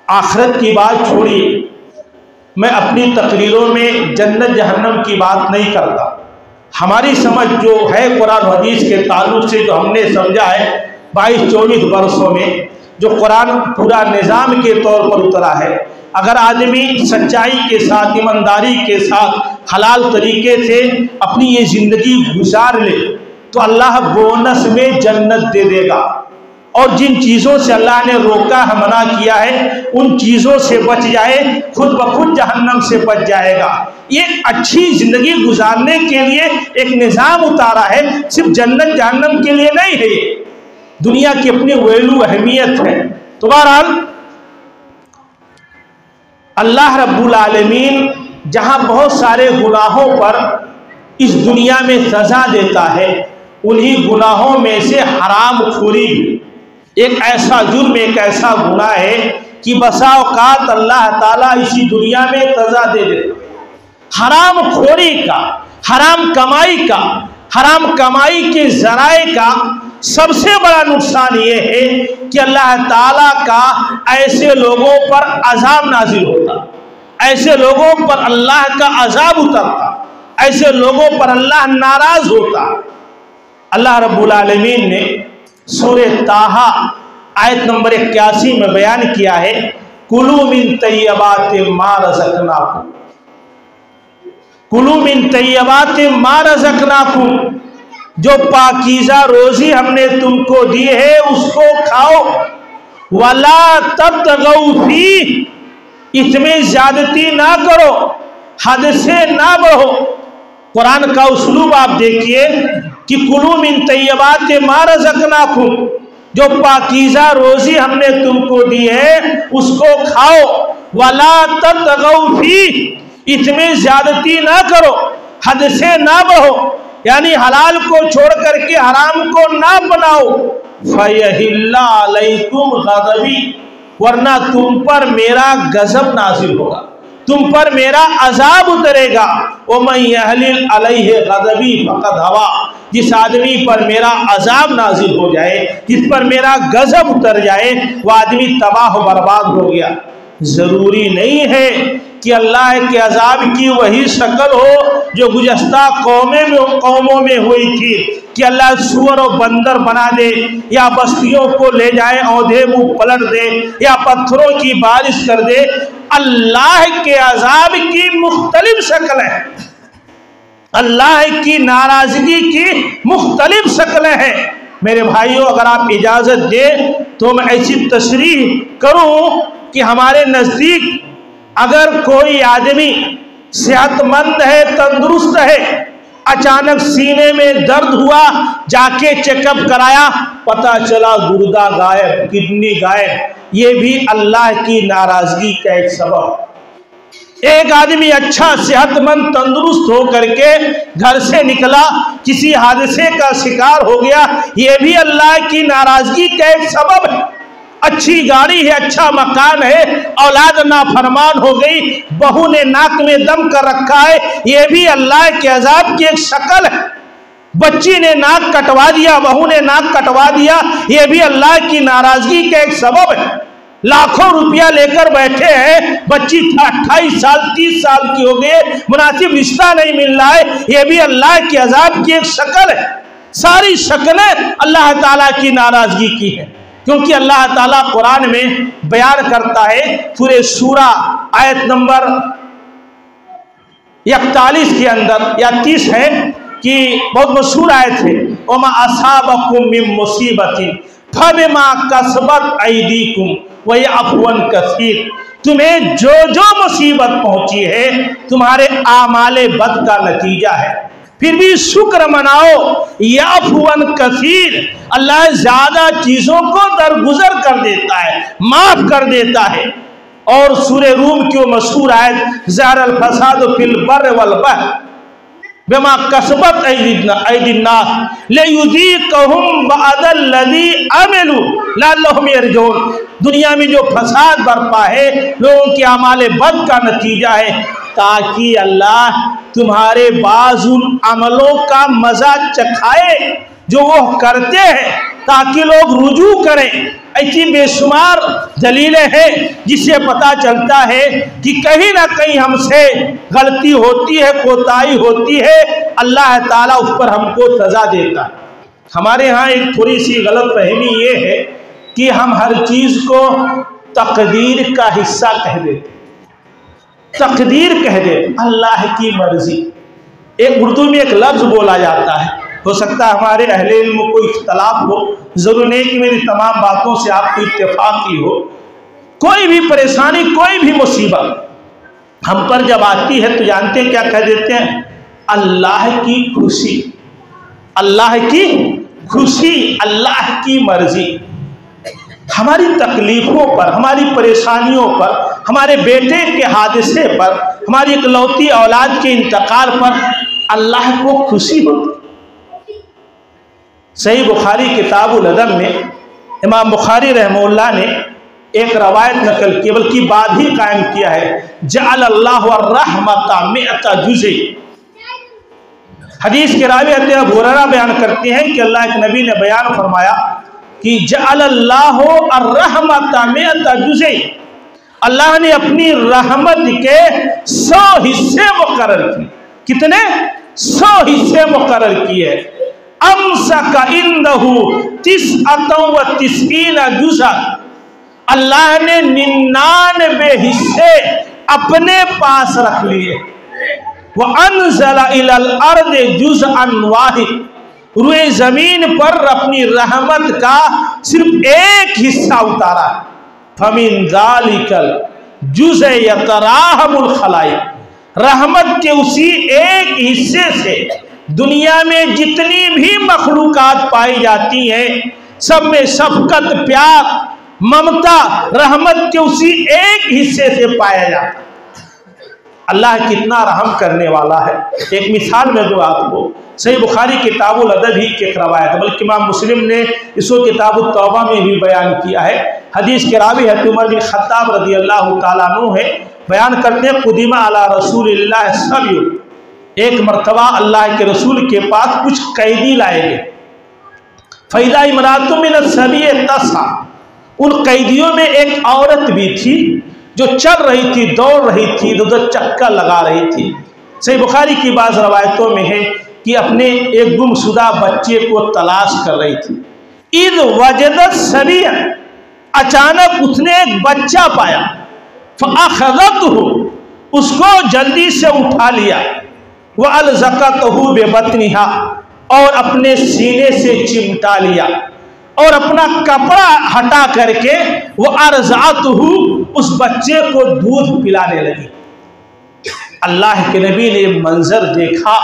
आखिरत की बात छोड़िए, मैं अपनी तकरीरों में जन्नत जहन्नम की बात नहीं करता। हमारी समझ जो है कुरान हदीस के ताल्लुक से जो हमने समझा है 22-24 वर्षों में, जो कुरान पूरा निज़ाम के तौर पर उतरा है, अगर आदमी सच्चाई के साथ, ईमानदारी के साथ, हलाल तरीके से अपनी ये ज़िंदगी गुजार ले तो अल्लाह बोनस में जन्नत दे देगा। और जिन चीज़ों से अल्लाह ने रोका है, मना किया है, उन चीज़ों से बच जाए, खुद ब खुद जहन्नम से बच जाएगा। ये अच्छी ज़िंदगी गुजारने के लिए एक निज़ाम उतारा है, सिर्फ जन्नत जहन्नम के लिए नहीं है। दुनिया की अपनी वैल्यू अहमियत है। तो बहरहाल अल्लाह रब्बुल आलमीन जहां बहुत सारे गुनाहों पर इस दुनिया में सजा देता है, उन्हीं गुनाहों में से हराम खोरी एक ऐसा जुर्म, एक ऐसा गुनाह है कि बसा औकात अल्लाह ताला इसी दुनिया में सजा दे देता। हराम खोरी का, हराम कमाई का, हराम कमाई के जराए का सबसे बड़ा नुकसान ये है कि अल्लाह ताला का ऐसे लोगों पर अजाब नाजिल होता, ऐसे लोगों पर अल्लाह का अजाब उतरता, ऐसे लोगों पर अल्लाह नाराज होता। अल्लाह रब्बुल आलमीन ने सूरह ताहा आयत नंबर 81 में बयान किया है, कुलू मिन तय्यबाति मा रज़क़नाकुम, कुलू मिन तय्यबाति मा रज़क़नाकुम, जो पाकीज़ा रोजी हमने तुमको दी है उसको खाओ। वला तब्तगौ फी, इसमें ज्यादती ना करो, हद से ना बढ़ो। कुरान का उसलूब आप देखिए कि कुलू मिन तय्यबाति मा रज़क़नाकुम, जो पाकीज़ा रोजी हमने तुमको दी है उसको खाओ। वला तब्तगौ फी, इसमें ज्यादती ना करो, हद से ना बढ़ो, यानी हलाल को छोड़ करके हराम को ना बनाओ। फयहिल्ला अलैकुम गज़बी, वरना तुम पर मेरा गजब नाजिल होगा, तुम पर मेरा अजाब उतरेगा। वमन यहलिल अलैहि गज़बी फक़द हवा, जिस आदमी पर मेरा अजाब नाजिल हो जाए, जिस पर मेरा गजब उतर जाए, वह आदमी तबाह बर्बाद हो गया। जरूरी नहीं है कि अल्लाह के अजाब की वही शक्ल हो जो गुज़श्ता कौमों में हुई थी, कि अल्लाह सूअर और बंदर बना दे, या बस्तियों को ले जाए औंधे मुंह पलट दे, या पत्थरों की बारिश कर दे। अल्लाह के अजाब की मुख्तलिफ शक्ल है, अल्लाह की नाराजगी की मुख्तलिफ शक्लें हैं। मेरे भाइयों, अगर आप इजाजत दें तो मैं ऐसी तशरीह करूं कि हमारे नजदीक अगर कोई आदमी सेहतमंद है, तंदुरुस्त है, अचानक सीने में दर्द हुआ, जाके चेकअप कराया, पता चला गुर्दा गायब, किडनी गायब, ये भी अल्लाह की नाराजगी का एक सबब। एक आदमी अच्छा सेहतमंद तंदुरुस्त हो करके घर से निकला, किसी हादसे का शिकार हो गया, ये भी अल्लाह की नाराजगी का एक सबब है। अच्छी गाड़ी है, अच्छा मकान है, औलाद नाफरमान हो गई, बहू ने नाक में दम कर रखा है, ये भी अल्लाह के अजाब की एक शक्ल है। बच्ची ने नाक कटवा दिया, बहू ने नाक कटवा दिया, ये भी अल्लाह की नाराजगी का एक सबब है। लाखों रुपया लेकर बैठे हैं, बच्ची 28 साल 30 साल की हो गई, मुनासिब रिश्ता नहीं मिल रहा है, ये भी अल्लाह के अजाब की एक शक्ल है। सारी शक्लें अल्लाह ताला की नाराजगी की है, क्योंकि अल्लाह ताला कुरान में बयान करता है सूरह शूरा आयत नंबर 41 के अंदर या 30 है कि बहुत मशहूर आयत है, वमा असाबकुम मिन मुसीबतिन फबिमा कसबत ऐदीकुम व यअफुन कसीर। तुम्हें जो जो मुसीबत पहुंची है तुम्हारे आमाले बद का नतीजा है, फिर भी शुक्र मनाओ। यअफुन कसीर, अल्लाह ज्यादा चीजों को दरगुजर कर देता है, माफ कर देता है। और सूरह रूम की मशहूर आयत ज़हरल फसाद फिल बर्र वल बहर बिमा कसबत ऐदिन्नास लियुज़ीक़हुम बअदल्लज़ी अमिलू लअल्लहुम यरजून। दुनिया में जो फसाद बरपा है लोगों के अमाले बद का नतीजा है, ताकि अल्लाह तुम्हारे बाजुल अमलों का मजा चखाए जो वो करते हैं, ताकि लोग रुजू करें। ऐसी बेशुमार दलीलें हैं जिससे पता चलता है कि कहीं ना कहीं हमसे गलती होती है, कोताही होती है, अल्लाह ताला उस पर हमको सजा देता है। हमारे यहाँ एक थोड़ी सी गलत फहमी ये है कि हम हर चीज को तकदीर का हिस्सा कह देते, तकदीर कह देते, अल्लाह की मर्जी। एक उर्दू में एक लफ्ज बोला जाता है, हो सकता है हमारे अहले इल्म को इख्तलाफ हो, जरूर नहीं कि मेरी तमाम बातों से आपको इत्तेफाक ही हो। कोई भी परेशानी, कोई भी मुसीबत हम पर जब आती है तो जानते हैं क्या कह देते हैं, अल्लाह की खुशी, अल्लाह की खुशी, अल्लाह की मर्जी। हमारी तकलीफों पर, हमारी परेशानियों पर, हमारे बेटे के हादसे पर, हमारी इकलौती औलाद के इंतकाल पर अल्लाह को खुशी होती। सही बुखारी किताबुल अदब में इमाम बुखारी रहमहुल्लाह ने एक रवायत नकल की, बल्कि बाद ही कायम किया है, जअलल्लाहु अर्रहमता मिअता जुज़। हदीस के रावी अबू हुरैरा बयान करते हैं कि अल्लाह के नबी ने बयान फरमाया कि जअलल्लाहु अर्रहमता मिअता जुज़, अल्लाह ने अपनी रहमत के 100 हिस्से मुकर्रर किए। कितने? 100 हिस्से मुकर्रर किए। अमसका इंदहु 99 जुज़ा, अल्लाह ने 99 हिस्से अपने पास रख लिए। वह अनज़ला इलल अर्द जुज़अन वाहिद, रुए जमीन पर अपनी रहमत का सिर्फ एक हिस्सा उतारा। फमिन ज़ालिकल जुज़अ यतराहमुल खलाइक, रहमत के उसी एक हिस्से से दुनिया में जितनी भी मखलूकात पाई जाती हैं सब में शफकत, प्यार, ममता रहमत के उसी एक हिस्से से पाया जाता है। अल्लाह कितना रहम करने वाला है। एक मिसाल में जो आपको सही बुखारी किताबुल अदब ही के रवायत, बल्कि इमाम मुस्लिम ने इसको किताबुत तौबा में भी बयान किया है। हदीस के रावी है उमर बिन खत्ताब रज़ियल्लाहु ताला अन्हु है, बयान करते हैं कुदिमा अला रसूलिल्लाह सल्लल्लाहु, एक मरतबा अल्लाह के रसूल के पास कुछ कैदी लाए गए। फैदा इमरातुम मिन सबिय तसा, उन कैदियों में एक औरत भी थी जो चल रही थी, दौड़ रही थी, इधर चक्कर लगा रही थी। सही बुखारी की बाज़ रवायतों में है कि अपने एक गुमशुदा बच्चे को तलाश कर रही थी। इद वजदत सबिया, अचानक उसने एक बच्चा पाया। फअख़ज़तहु, उसको जल्दी से उठा लिया। वह अलज़क़तहु बेबत्निहा, और अपने सीने से चिमटा लिया और अपना कपड़ा हटा करके वह अर्ज़अतहु, उस बच्चे को दूध पिलाने लगी। अल्लाह के नबी ने मंजर देखा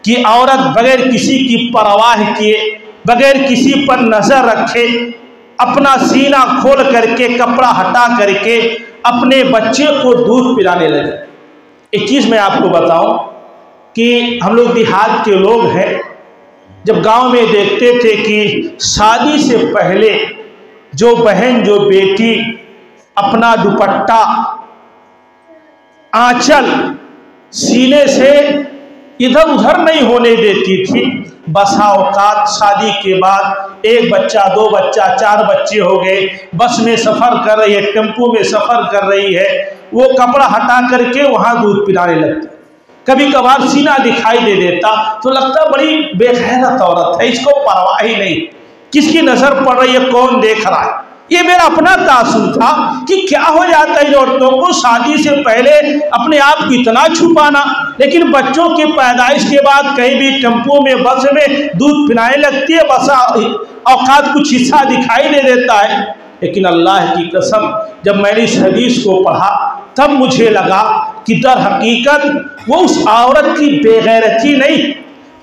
कि औरत बगैर किसी की परवाह किए, बगैर किसी पर नजर रखे, अपना सीना खोल करके कपड़ा हटा करके अपने बच्चे को दूध पिलाने लगे। एक चीज़ मैं आपको बताऊं कि हम लोग देहात के लोग हैं, जब गांव में देखते थे कि शादी से पहले जो बहन, जो बेटी अपना दुपट्टा, आंचल सीने से इधर उधर नहीं होने देती थी। बसा औकात शादी के बाद एक बच्चा, दो बच्चा, चार बच्चे हो गए, बस में सफ़र कर रही है, टेम्पो में सफ़र कर रही है, वो कपड़ा हटा करके वहाँ दूध पिलाने लगती। कभी कभार सीना दिखाई दे देता तो लगता बड़ी बेगैरत औरत है, इसको परवाह ही नहीं, किसकी नज़र पड़ रही है, कौन देख रहा है। ये मेरा अपना तासुर था कि क्या हो जाता है इन औरतों को शादी से पहले अपने आप को इतना छुपाना, लेकिन बच्चों की पैदाइश के बाद कहीं भी टेम्पो में, बस में दूध पिलाने लगती है, बस औकात कुछ हिस्सा दिखाई दे देता है। लेकिन अल्लाह की कसम, जब मैंने इस हदीस को पढ़ा तब मुझे लगा कि दर हकीकत वो उस औरत की बेगैरती नहीं,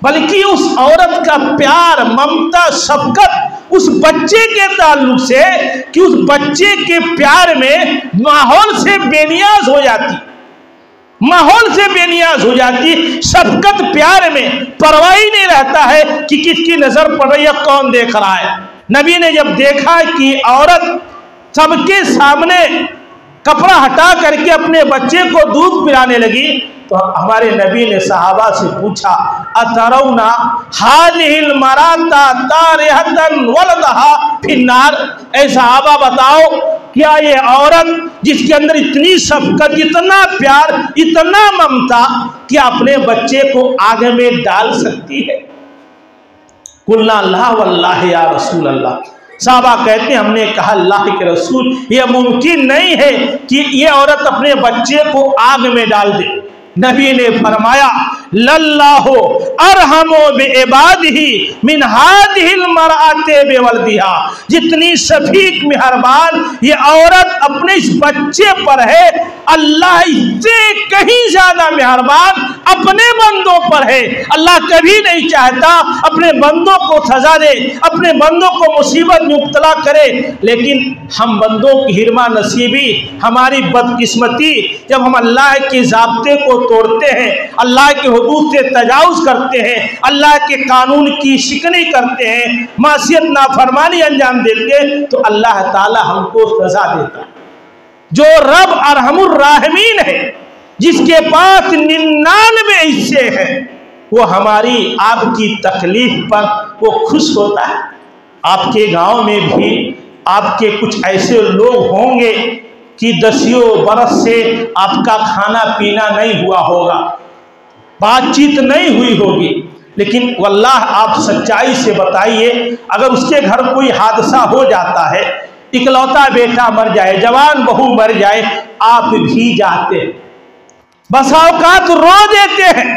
बल्कि उस औरत का प्यार, ममता, शफकत उस बच्चे के ताल्लुक से, कि उस बच्चे के प्यार में माहौल से बेनियाज हो जाती, माहौल से बेनियाज हो जाती। शफकत प्यार में परवाह ही नहीं रहता है कि किसकी नजर पड़ रही है, कौन देख रहा है। नबी ने जब देखा कि औरत सबके सामने कपड़ा हटा करके अपने बच्चे को दूध पिलाने लगी, तो हमारे नबी ने सहाबा से पूछा, अतरौना हादिहिल मराता तारिहतन वलदहा फिन्नार। ऐ सहाबा बताओ, क्या ये औरत जिसके अंदर इतनी शफकत, इतना प्यार, इतना ममता, क्या अपने बच्चे को आग में डाल सकती है? कुल्ला अल्लाह वल्लाह या रसूल अल्लाह। साहबा कहते हैं, हमने कहा अल्लाह के रसूल, यह मुमकिन नहीं है कि ये औरत अपने बच्चे को आग में डाल दे। नबी ने फरमाया, लल्लाहु अरहमो बिइबादिही मिन हादिहिल मरअते बिवलदिहा। जितनी शफीक मेहरबान ये औरत अपने इस बच्चे पर है, अल्लाह इससे कहीं ज्यादा मेहरबान अपने बंदों पर है। अल्लाह कभी नहीं चाहता अपने बंदों को सजा दे, अपने बंदों को मुसीबत में मुब्तला करे, लेकिन हम बंदों की हिरमा नसीबी, हमारी बदकिस्मती, जब हम अल्लाह के ज़ाब्ते को तोड़ते हैं, अल्लाह के हुदूद से तजावुज़ करते हैं, अल्लाह के कानून की शिकनी करते हैं, मासियत नाफरमानी अंजाम देते हैं, तो अल्लाह ताला हमको सजा देता है। जो रब अरहमुर राहिमीन है, जिसके पास 99 हिस्से हैं, वो हमारी आपकी तकलीफ पर वो खुश होता है। आपके गांव में भी आपके कुछ ऐसे लोग होंगे कि दसियों बरस से आपका खाना पीना नहीं हुआ होगा, बातचीत नहीं हुई होगी, लेकिन वल्लाह आप सच्चाई से बताइए, अगर उसके घर कोई हादसा हो जाता है, इकलौता बेटा मर जाए, जवान बहू मर जाए, आप भी जाते हैं, बस औकात रो देते हैं,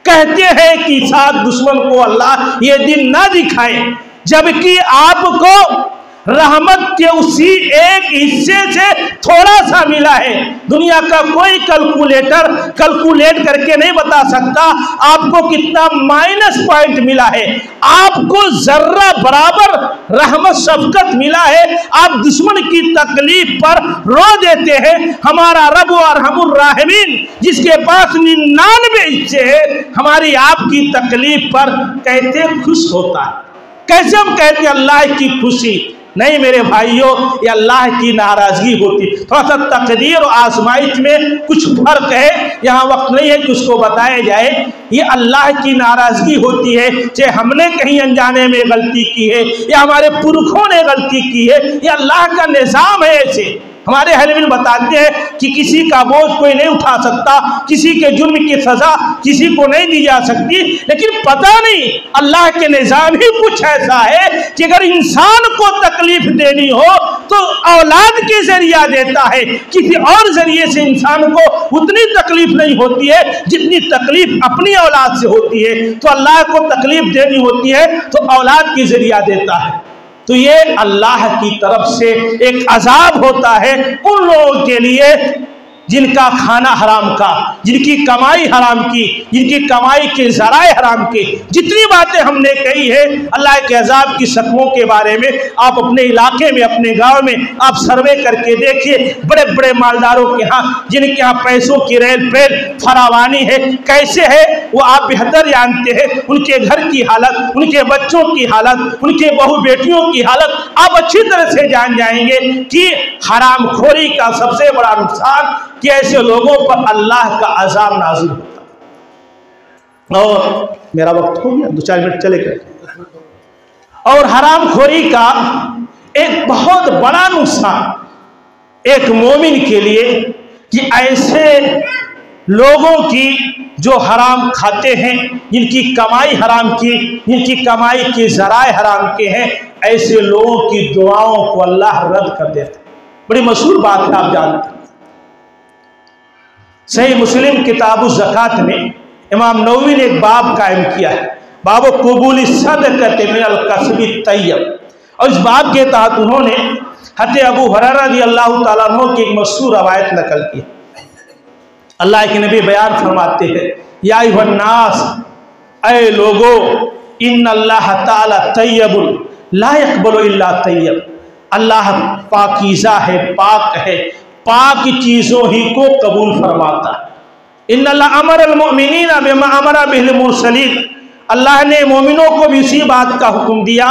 कहते हैं कि साथ दुश्मन को अल्लाह ये दिन ना दिखाए, जबकि आपको रहमत के उसी एक हिस्से से थोड़ा सा मिला है। दुनिया का कोई कैलकुलेट करके नहीं बता सकता आपको कितना माइनस पॉइंट मिला है। आपको जर्रा बराबर रहमत शफकत मिला है, आप दुश्मन की तकलीफ पर रो देते हैं। हमारा रब अरहमुर राहिमीन, जिसके पास 99 हिस्से है, हमारी आपकी तकलीफ पर कैसे खुश होता है? कैसे हम कहते हैं अल्लाह की खुशी? नहीं मेरे भाइयों, ये अल्लाह की नाराजगी होती। थोड़ा सा तकदीर और आजमाइश में कुछ फर्क है, यहाँ वक्त नहीं है कि उसको बताया जाए। ये अल्लाह की नाराजगी होती है, चाहे हमने कहीं अनजाने में गलती की है या हमारे पुरखों ने गलती की है, ये अल्लाह का निज़ाम है। ऐसे हमारे अहले बताते हैं कि किसी का बोझ कोई नहीं उठा सकता, किसी के जुर्म की सजा किसी को नहीं दी जा सकती, लेकिन पता नहीं अल्लाह के निज़ाम ही कुछ ऐसा है कि अगर इंसान को तकलीफ देनी हो तो औलाद के जरिया देता है, किसी और जरिए से इंसान को उतनी तकलीफ नहीं होती है जितनी तकलीफ अपनी औलाद से होती है। तो अल्लाह को तकलीफ देनी होती है तो औलाद के जरिया देता है। तो ये अल्लाह की तरफ से एक अजाब होता है उन लोगों के लिए जिनका खाना हराम का, जिनकी कमाई हराम की, जिनकी कमाई के ज़राए हराम के। जितनी बातें हमने कही है अल्लाह के अजाब की शक्लों के बारे में, आप अपने इलाके में, अपने गांव में आप सर्वे करके देखिए। बड़े बड़े मालदारों के यहाँ, जिनके यहाँ पैसों की रेल पेल फरावानी है, कैसे है वो आप बेहतर जानते हैं। उनके घर की हालत, उनके बच्चों की हालत, उनके बहू बेटियों की हालत आप अच्छी तरह से जान जाएंगे कि हरामखोरी का सबसे बड़ा नुकसान कि ऐसे लोगों पर अल्लाह का अज़ाब नाज़िल होता। और मेरा वक्त हो गया, 2-4 मिनट चले गए। और हरामखोरी का एक बहुत बड़ा नुकसान एक मोमिन के लिए कि ऐसे लोगों की जो हराम खाते हैं, जिनकी कमाई हराम की, जिनकी कमाई के ज़राए हराम के हैं, ऐसे लोगों की दुआओं को अल्लाह रद्द कर देता है। बड़ी मशहूर बात है, आप जानते हैं। सही मुस्लिम किताबु ज़कात में इमाम नववी ने एक बाब कायम किया है, बाब कबूल सदक़त मिनल कसबी तय्यब। और इस बाब के तहत उन्होंने हज़रत अबू हुरैरा रज़ियल्लाहु ताला अन्हु की एक मशहूर रवायत नकल की। अल्लाह के नबी बयान फरमाते हैं, या अय्युहन्नास, ऐ लोगो, इन्नल्लाह ताला तय्यबुन ला यक़बलु इल्ला तय्यब। अल्लाह पाकीज़ा है, पाक है, पाक चीज़ों ही को कबूल फरमाता है। इन्नल्लाह अमरल मुमिनीना बिमा अमरा बिहिल मुरसलीन। अल्लाह ने मोमिनों को भी इसी बात का हुक्म दिया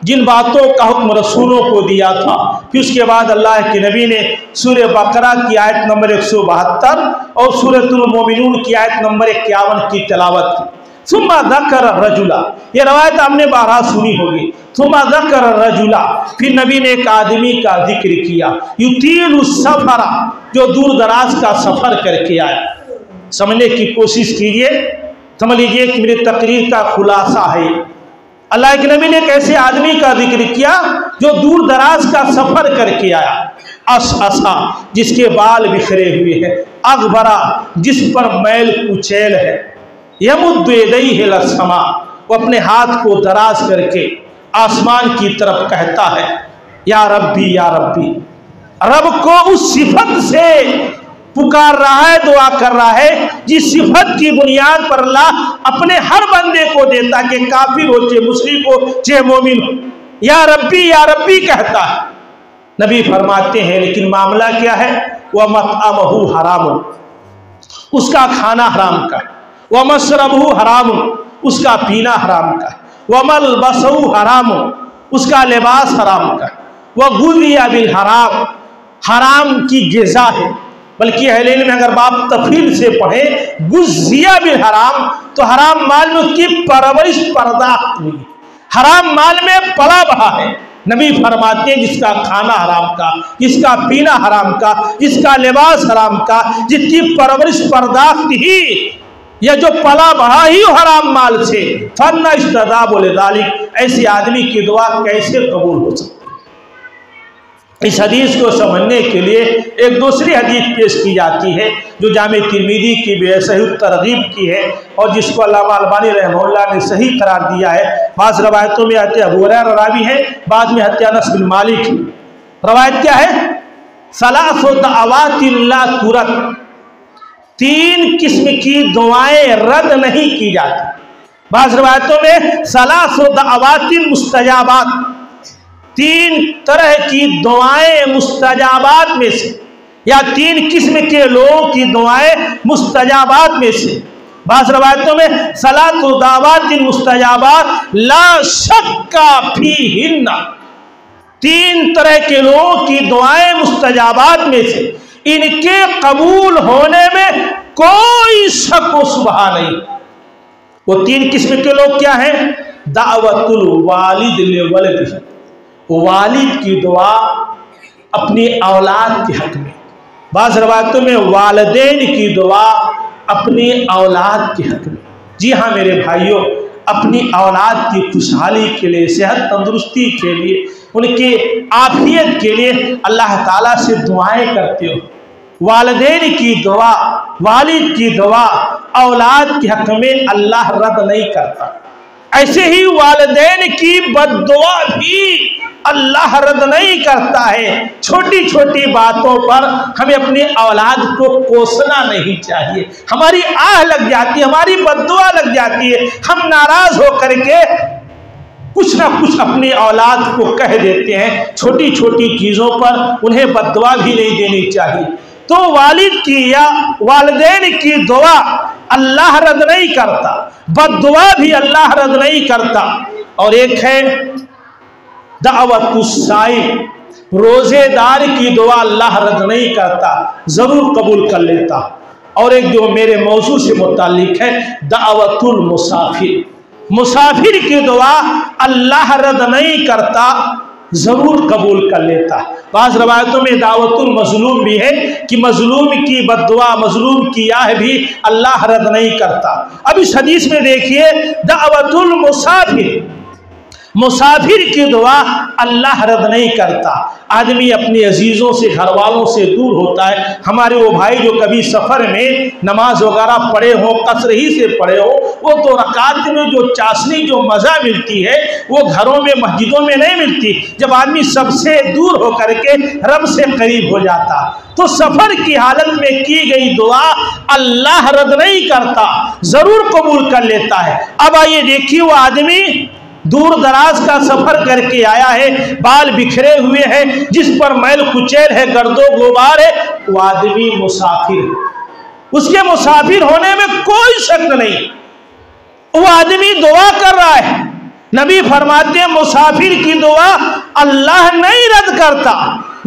जिन बातों का हुक्म रसूलों को दिया था। फिर उसके बाद अल्लाह के नबी ने सूरह बकरा की आयत नंबर 172 और सूरतुल मोमिनून की आयत नंबर 51 की तिलावत की। सुम्मा ज़कर रजुला, ये रवायत आपने 12 सुनी होगी। सुम्मा ज़कर रजुला, फिर नबी ने एक आदमी का जिक्र किया, युतीलु सफरा, जो दूर दराज का सफ़र करके आया। समझने की कोशिश कीजिए, समझ लीजिए कि मेरी तकरीर का खुलासा है। अल्लाह के नबी ने एक ऐसे आदमी का जिक्र किया जो दूर दराज का सफ़र करके आया। असा, जिसके बाल बिखरे हुए हैं, अगबरा, जिस पर मैल कुचैल है, यमुद्दु यदैहि इला समा, वो अपने हाथ को दराज करके आसमान की तरफ कहता है, या रब्बी या रब्बी। रब को उस सिफत से पुकार रहा है, दुआ कर रहा है जिस सिफत की बुनियाद पर अल्लाह अपने हर बंदे को देता कि काफिर हो चाहे मुश्रिक हो चाहे मोमिन हो, या रब्बी कहता है। नबी फरमाते हैं लेकिन मामला क्या है, वह मतअमहु हराम, उसका खाना हराम का, वह मशरबहु हराम, उसका पीना हराम का, वह मलबसहु हराम, उसका लिबास हराम का, वह गुज़िया बिल हराम, हराम की ग़िज़ा है। बल्कि अहले इल्म में अगर बाप तफील से पढ़े गुज़िया बिल हराम, तो हराम माल में उसकी परवरिश पर्दाख्त हुई, हराम माल में पला बहा है। नबी फरमाते हैं जिसका खाना हराम का, जिसका पीना हराम का, जिसका लिबास हराम का, जिसकी परवरिश पर्दाख्त ही या जो पला बढ़ा ही हराम माल से, फन्ना इस्तदाब लिज़ालिक, ऐसे आदमी की दुआ कैसे कबूल हो सकती है। इस हदीस को समझने के लिए एक दूसरी हदीस पेश की जाती है जो जामे तिरमिज़ी की बेसही तरगीब की है और जिसको अल्लामा अलबानी रहमहुल्लाह ने सही करार दिया है। बाज़ रवायतों में आते अबू हुरैरा रावी है, बाद में हत्या अनस बिन मालिक। रवायत क्या है, सलासु दअवातिन ला तुरद, 3 किस्म की दुआएं रद्द नहीं की जाती। बाज़ रवायतों में सलासु दअवातिन मुस्तजाबात, 3 तरह की दुआएं मुस्तजाबात में से, या 3 किस्म के लोगों की दुआएं मुस्तजाबात में से। बाज़ रवायतों में सलातु दावातिन मुस्तजाबात ला शक्का फीहिन्ना, 3 तरह के लोगों की दुआएं मुस्तजाबात में से, इनके कबूल होने में कोई शक व शुबहा नहीं। वो 3 किस्म के लोग क्या हैं, दावतुल वालिद लिवलदिही, वालिद की दुआ अपनी औलाद के हक में। बाज़ रवायतों में वालिदैन की दुआ अपनी औलाद के हक में। जी हाँ मेरे भाइयों, अपनी औलाद की खुशहाली के लिए, सेहत तंदुरुस्ती के लिए, उनके आफियत के लिए अल्लाह ताला से दुआएं करते हो। वालिदैन की दुआ, वालिद की दुआ औलाद के हक में अल्लाह रद्द नहीं करता। ऐसे ही वालिदैन की बद्दुआ भी अल्लाह रद्द नहीं करता है। छोटी छोटी बातों पर हमें अपनी औलाद को कोसना नहीं चाहिए। हमारी आह लग जाती है, हमारी बद्दुआ लग जाती है, हम नाराज होकर के कुछ ना कुछ अपनी औलाद को कह देते हैं। छोटी छोटी चीज़ों पर उन्हें बद्दुआ भी नहीं देनी चाहिए। तो वालिद की या वालिदैन की दुआ अल्लाह रद्द नहीं करता, बद्दुआ भी अल्लाह रद्द नहीं करता। और एक है दावतुस्साइम, रोजेदार की दुआ अल्लाह रद्द नहीं करता, जरूर कबूल कर लेता। और एक जो मेरे मौजू से मुताल्लिक है, दावतुल मुसाफिर। मुसाफिर की दुआ अल्लाह रद्द नहीं करता, जरूर कबूल कर लेता। बाज़ रवायतों में दावतुल मजलूम भी है कि मजलूम की बद्दुआ, मजलूम की आह भी अल्लाह रद्द नहीं करता। अब इस हदीस में देखिए, दावतुल मुसाफिर, मुसाफिर की दुआ अल्लाह रद्द नहीं करता। आदमी अपने अजीज़ों से, घर वालों से दूर होता है। हमारे वो भाई जो कभी सफ़र में नमाज वगैरह पढ़े हो, कसर ही से पढ़े हो, वो तो रकात में जो चाशनी, जो मज़ा मिलती है वो घरों में, मस्जिदों में नहीं मिलती। जब आदमी सबसे दूर होकर के रब से करीब हो जाता, तो सफ़र की हालत में की गई दुआ अल्लाह रद्द नहीं करता, ज़रूर कबूल कर लेता है। अब आइए देखिए, वो आदमी दूर दराज का सफर करके आया है, बाल बिखरे हुए हैं, जिस पर मैल कुचैल है, गर्दो गुबार है, वो आदमी मुसाफिर। उसके मुसाफिर होने में कोई शक नहीं। वो आदमी दुआ कर रहा है। नबी फरमाते हैं मुसाफिर की दुआ अल्लाह नहीं रद्द करता,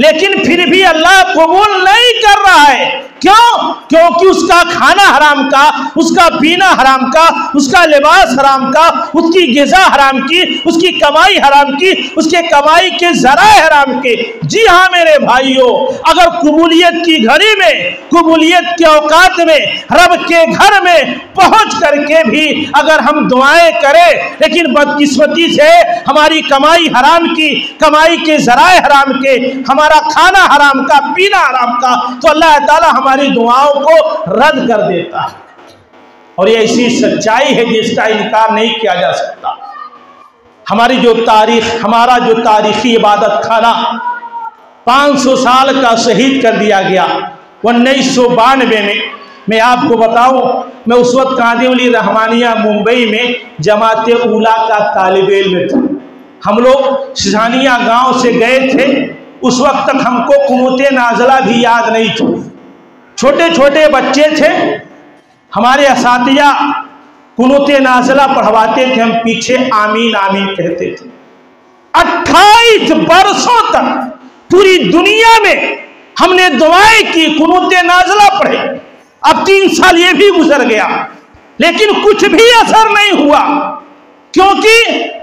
लेकिन फिर भी अल्लाह कबूल नहीं कर रहा है। क्यों? क्योंकि उसका खाना हराम का, उसका पीना हराम का, उसका लिबास हराम का, उसकी ग़िज़ा हराम की, उसकी कमाई हराम की, उसके कमाई के ज़राए हराम के। जी हाँ मेरे भाइयों, अगर कबूलियत की घड़ी में, कबूलियत के औकात में, रब के घर में पहुँच करके भी अगर हम दुआएं करें, लेकिन बदकिस्मती से हमारी कमाई हराम की, कमाई के ज़राए हराम के, हमारा खाना हराम का, पीना हराम का, तो अल्लाह ताला हमारी दुआओं को रद्द कर देता है। और ये ऐसी सच्चाई है जिसका इनकार नहीं किया जा सकता। हमारी जो तारीख, हमारा जो तारीखी इबादत खाना 500 साल का शहीद कर दिया गया 1992 में। मैं आपको बताऊं, मैं उस वक्त कादिमली रहमानिया मुंबई में जमात उला का तालिब इल्म था। हम लोग सिजानिया गांव से गए थे। उस वक्त तक हमको कुनूते नाज़िला भी याद नहीं थी। छोटे छोटे बच्चे थे। हमारे असातिज़ा कुनूते नाज़िला पढ़वाते थे, हम पीछे आमीन आमीन कहते थे। 28 बरसों तक पूरी दुनिया में हमने दुआएं की, कुनूते नाज़िला पढ़े। अब 3 साल ये भी गुजर गया, लेकिन कुछ भी असर नहीं हुआ। क्योंकि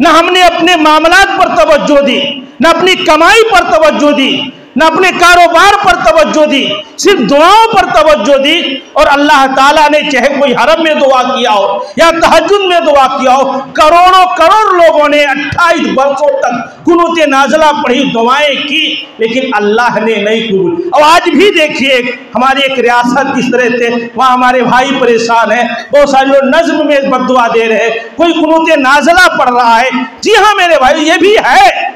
न हमने अपने मामलात पर तवज्जो दी, न अपनी कमाई पर तवज्जो दी, न अपने कारोबार पर तवज्जो दी, सिर्फ दुआओं पर तवज्जो दी। और अल्लाह ताला ने चाहे कोई हरम में दुआ किया हो या तहज्जुद में दुआ किया हो, करोड़ों करोड़ लोगों ने 28 वर्षों तक कुनूते नाज़िला पढ़ी, दुआएं की, लेकिन अल्लाह ने नहीं कबूल। और आज भी देखिए, हमारी एक रियासत किस तरह से, वहाँ हमारे भाई परेशान है, बहुत सारे लोग नज़्म में बद्दुआ दे रहे हैं, कोई कुनूते नाज़िला पढ़ रहा है। जी हाँ मेरे भाई, ये भी है,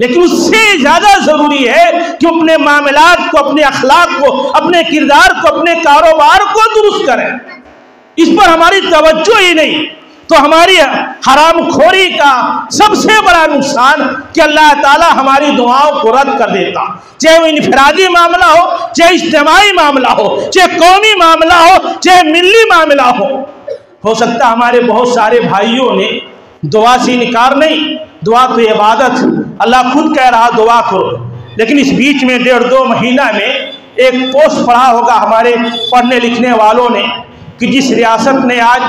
लेकिन उससे ज़्यादा ज़रूरी है कि अपने मामलात को, अपने अखलाक को, अपने किरदार को, अपने कारोबार को दुरुस्त करें। इस पर हमारी तवज्जो ही नहीं, तो हमारी हरामखोरी का सबसे बड़ा नुकसान कि अल्लाह ताला हमारी दुआओं को रद्द कर देता। चाहे वो इनफरादी मामला हो, चाहे इज्तिमाई मामला हो, चाहे कौमी मामला हो, चाहे मिल्ली मामला हो सकता हमारे बहुत सारे भाइयों ने दुआ से इनकार नहीं, दुआ तो इबादत, अल्लाह खुद कह रहा दुआ करो। लेकिन इस बीच में 1.5-2 महीना में एक पोस्ट पढ़ा होगा हमारे पढ़ने लिखने वालों ने कि जिस रियासत ने आज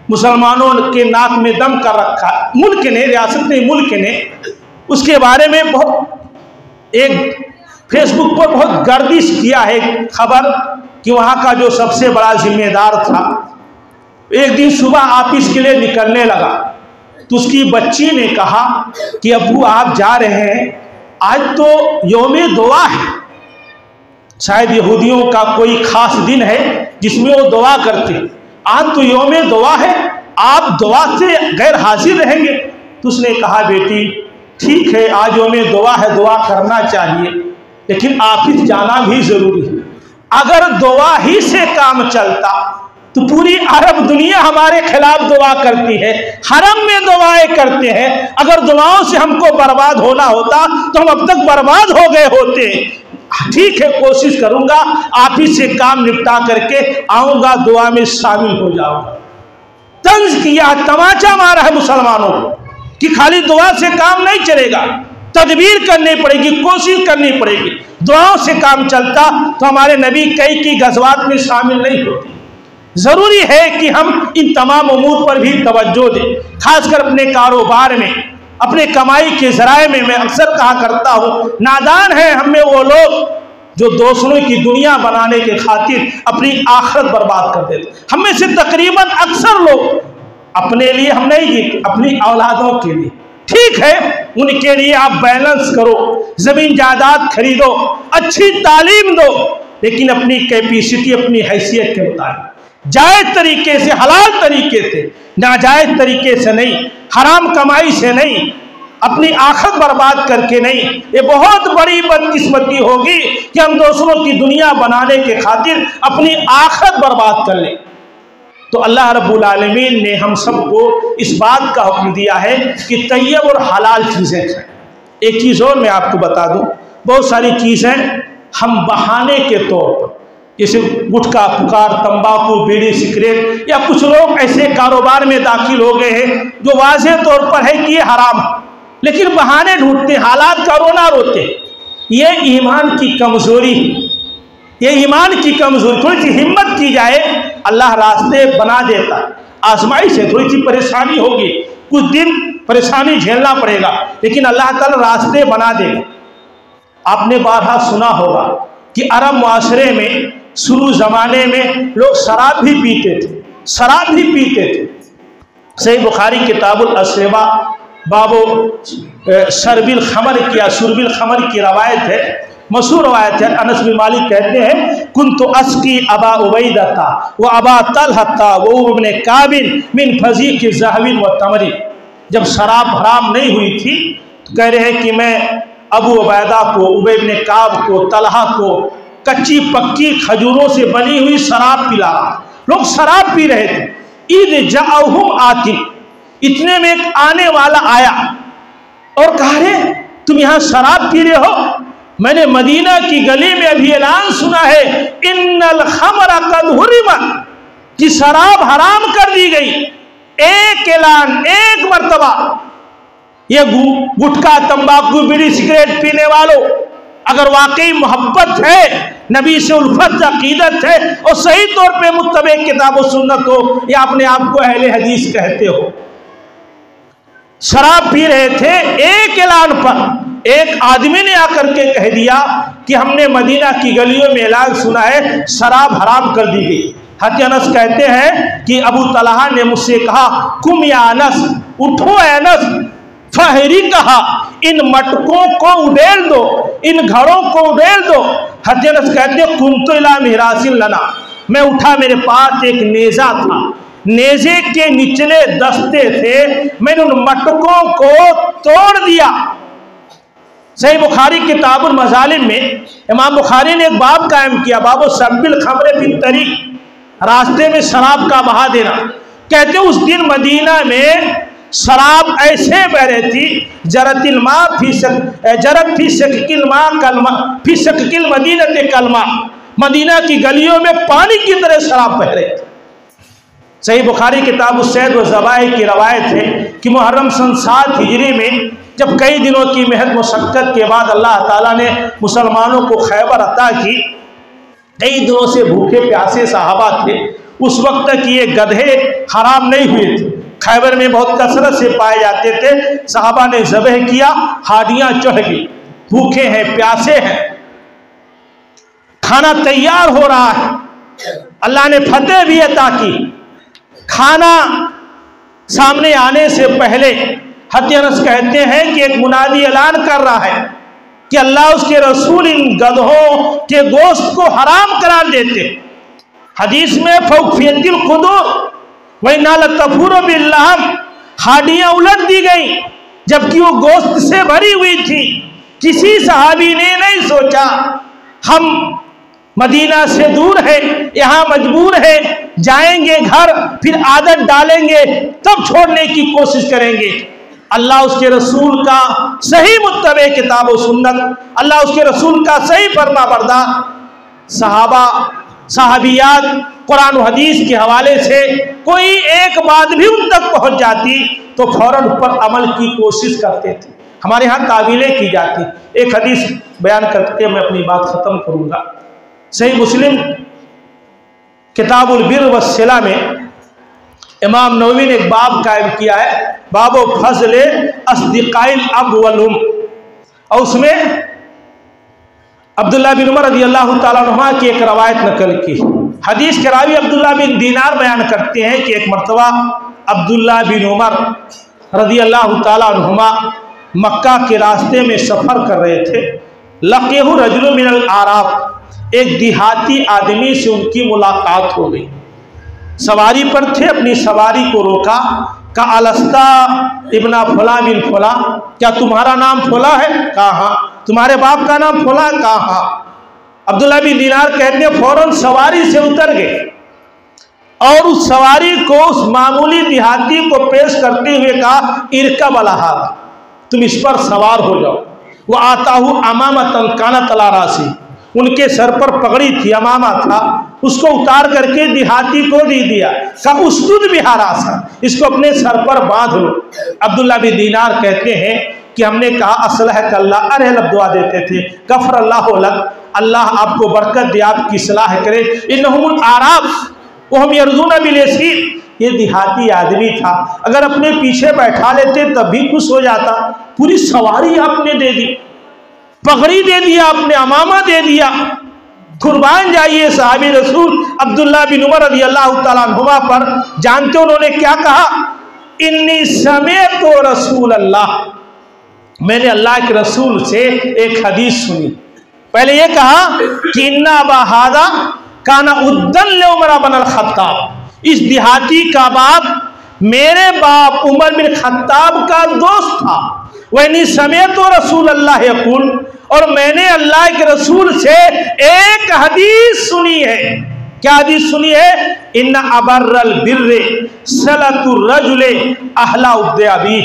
मुसलमानों के नाक में दम कर रखा, मुल्क ने, रियासत ने, मुल्क ने, उसके बारे में बहुत एक फेसबुक पर बहुत गर्दिश किया है खबर कि वहाँ का जो सबसे बड़ा जिम्मेदार था, एक दिन सुबह ऑफिस के लिए निकलने लगा तो उसकी बच्ची ने कहा कि अब्बू आप जा रहे हैं, आज तो यौमे दुआ है, शायद यहूदियों का कोई खास दिन है जिसमें वो दुआ करते, आज तो यौमे दुआ है, आप दुआ से गैर हाजिर रहेंगे। तो उसने कहा बेटी ठीक है, आज यौमे दुआ है, दुआ करना चाहिए, लेकिन ऑफिस जाना भी जरूरी है। अगर दुआ ही से काम चलता तो पूरी अरब दुनिया हमारे खिलाफ दुआ करती है, हरम में दुआएं करते हैं। अगर दुआओं से हमको बर्बाद होना होता तो हम अब तक बर्बाद हो गए होते। ठीक है, कोशिश करूंगा, ऑफिस से काम निपटा करके आऊंगा, दुआ में शामिल हो जाऊंगा। तंज किया, तमाचा मारा है मुसलमानों को कि खाली दुआ से काम नहीं चलेगा। तदबीर करनी पड़ेगी, कोशिश करनी पड़ेगी। दुआओं से काम चलता तो हमारे नबी कई की गज़वात में शामिल नहीं होती। ज़रूरी है कि हम इन तमाम उमूर पर भी तवज्जो दें, खासकर अपने कारोबार में, अपने कमाई के ज़राए में। मैं अक्सर कहा करता हूँ, नादान है हम में वो लोग जो दूसरों की दुनिया बनाने के खातिर अपनी आखिरत बर्बाद कर देते। हम में से तकरीबन अक्सर लोग अपने लिए हम नहीं जीते, अपनी औलादों के लिए। ठीक है, उनके लिए आप बैलेंस करो, जमीन जायदाद खरीदो, अच्छी तालीम दो, लेकिन अपनी कैपेसिटी, अपनी हैसियत के मुताबिक, जायज़ तरीके से, हलाल तरीके से, नाजायज तरीके से नहीं, हराम कमाई से नहीं, अपनी आखिरत बर्बाद करके नहीं। ये बहुत बड़ी बदकिस्मती होगी कि हम दूसरों की दुनिया बनाने के खातिर अपनी आखिरत बर्बाद कर लें। तो अल्लाह रब्बुल आलमीन ने हम सबको इस बात का हुक्म दिया है कि तैयब और हलाल चीज़ें खाएं। एक चीज़ और मैं आपको बता दूं, बहुत सारी चीज़ें हम बहाने के तौर पर, जैसे गुटखा, पुकार, तंबाकू, बीड़ी, सिगरेट, या कुछ लोग ऐसे कारोबार में दाखिल हो गए हैं जो वाज़ेह तौर पर है कि ये हराम है, लेकिन बहाने ढूंढते, हालात का रोना रोते। ये ईमान की कमज़ोरी, ये ईमान की कमज़ोरी। थोड़ी सी हिम्मत की जाए, अल्लाह रास्ते बना देता। आजमाइश है, थोड़ी सी परेशानी होगी, कुछ दिन परेशानी झेलना पड़ेगा, लेकिन अल्लाह ताला रास्ते बना देगा। आपने बारहा सुना होगा कि अरब मुआशरे में शुरू ज़माने में लोग शराब भी पीते थे, शराब भी पीते थे। सही बुखारी किताबुल अस्वा बाबो शरबिल खमर की, शुरबिल खमर की रवायत है, मशहूर रवायत है। अनस बिन मालिक कहते हैं, कुन्तु अस्की अबा उबैदता व अबा तलहता व इब्न काबिल मिन फजीक ज़हबिन व तमरी। जब शराब हराम नहीं हुई थी तो कह रहे हैं कि मैं अबू उबैदा को, उबय इब्न काब को, तलहा को कच्ची पक्की खजूरों से बनी हुई शराब पिला रहा। लोग शराब पी रहे थे। ईद जाअहुम आतिन, इतने में एक आने वाला आया और कहा, रे तुम यहाँ शराब पी रहे हो? मैंने मदीना की गली में अभी ऐलान सुना है, इन्नल खमरा कद हुरिमत, कि शराब हराम कर दी गई। एक ऐलान, एक मर्तबा। ये गुटखा, तंबाकू, बीड़ी, सिगरेट पीने वालों, अगर वाकई मोहब्बत है, नबी से उल्फत, अकीदत है और सही तौर पे मुत्तबे किताब और सुन्नत हो, या अपने आप को अहले हदीस कहते हो, शराब पी रहे थे, एक ऐलान पर एक आदमी ने आकर के कह दिया कि हमने मदीना की गलियों में ऐलान सुना है, शराब हराम कर दी गई। हज़रत अनस कहते हैं कि अबू तलहा ने मुझसे कहा, कुम या अनस, उठो अनस, फहरी कहा, इन मटकों को उड़ेल दो, इन घरों को उड़ेल दो। हज़रत अनस कहते हैं, कुन्तु इला मिरासिल लना, मैं उठा, मेरे पास एक नेज़ा था, नेज़े के निचले दस्ते थे, मैंने उन मटकों को तोड़ दिया। सही बुखारी किताबुल मज़ालिम में इमाम बुखारी ने एक बाब कायम किया, बाबो शर्बिल खमरे बिन तरीक, रास्ते में शराब का बहा देना। कहते उस दिन मदीना में शराब ऐसे बह रही थी, जरतिल मा फी शक्किल मा कलमा फी शक्किल मदीनते कलमा, मदीना की गलियों में पानी की तरह शराब बह रही थी। सही बुखारी किताब सैद व ज़बाइह की रवायत है कि मुहर्रम सन 7 हिजरी में जब कई दिनों की मेहनत मुशक्क़त के बाद अल्लाह ताला ने मुसलमानों को खैबर अता की, कई दिनों से भूखे प्यासे सहाबा थे। उस वक्त तक ये गधे हराम नहीं हुए थे, खैबर में बहुत कसरत से पाए जाते थे। सहाबा ने ज़बह किया, हाडियाँ चढ़ गई, भूखे हैं, प्यासे हैं, खाना तैयार हो रहा है, अल्लाह ने फतेह भी अता की। खाना सामने आने से पहले हज़रत अनस कहते हैं कि एक मुनादी ऐलान कर रहा है कि अल्लाह उसके रसूल इन गधों के गोश्त को हराम करार देते। हदीस में फौफियतिल कुदूर वही नाल तफूर बिल्लाहम, हाडियाँ उलट दी गई जबकि वो गोश्त से भरी हुई थी। किसी सहाबी ने नहीं सोचा हम मदीना से दूर है, यहाँ मजबूर है, जाएंगे घर, फिर आदत डालेंगे, तब छोड़ने की कोशिश करेंगे। अल्लाह उसके रसूल का सही मुत्तबे किताब व सुन्नत, अल्लाह उसके रसूल का सही फरमा बरदार सहाबा सहाबियात कुरान और हदीस के हवाले से कोई एक बात भी उन तक पहुँच जाती तो फौरन उस पर अमल की कोशिश करते थे। हमारे यहाँ तावीलें की जाती। एक हदीस बयान करके मैं अपनी बात ख़त्म करूँगा। सही मुस्लिम किताबुल बिर व सिला में इमाम नववी ने एक बाब कायम किया है, बाबो फजले अस्दिकाइल अब वलुम, और उसमें अब्दुल्ला बिन उमर रज़ी अल्लाह ताला अन्हुमा की एक रवायत नकल की। हदीस के रावी अब्दुल्ला बिन दीनार बयान करते हैं कि एक मरतबा अब्दुल्ला बिन उमर रज़ी अल्लाह ताला अन्हुमा मक्का के रास्ते में सफ़र कर रहे थे। लक़ीहु रजुलुन मिनल आराब, एक देहाती आदमी से उनकी मुलाकात हो गई। सवारी पर थे, अपनी सवारी को रोका, का अलस्ता इब्ना फला बिन फला, क्या तुम्हारा नाम फला है? कहा हाँ। तुम्हारे बाप का नाम फला? कहा हाँ। अब्दुल्ला बिन दीनार कहते हैं फौरन सवारी से उतर गए और उस सवारी को, उस मामूली देहाती को पेश करते हुए कहा इरकब अलहा, तुम इस पर सवार हो जाओ। वो आता हूँ अमामा तनकाना तला राशि, उनके सर पर पगड़ी थी, अमामा था, उसको उतार करके देहाती को दे दिया। का उस्तुद बिहारा सा, इसको अपने सर पर बांध लो। अब्दुल्ला बिन दीनार कहते हैं कि हमने कहा असलह कल्ला, अरे लब दुआ देते थे, गफर अल्लाह लक, अल्लाह आपको बरकत दे, आपकी सलाह करे। इन्नहुमुल आराब वहुम यरज़ूना बिल यसीर, ये देहाती आदमी था, अगर अपने पीछे बैठा लेते तब भी खुश हो जाता। पूरी सवारी आपने दे दी, पगड़ी दे दिया, आपने अमामा दे दिया। कुर्बान जाइए साहबी रसूल अब्दुल्ला बिन उमर रज़ी अल्लाह ताला अन्हुमा पर। जानते उन्होंने क्या कहा? इन्नी समेतो रसूल अल्लाह, मैंने अल्लाह के रसूल से एक हदीस सुनी। पहले ये कहा कि इन्ना बहादा काना उद्दन ले उमर बिन खत्ताब, इस देहाती का बाप मेरे बाप उमर बिन खत्ताब का दोस्त था। वही समेत तो रसूल अल्लाह यकूल, और मैंने अल्लाह के रसूल से एक हदीस सुनी है। क्या हदीस सुनी है? इन्ना अबर्रल बिर्रे सलतुर रजुले अहला उद्याबी,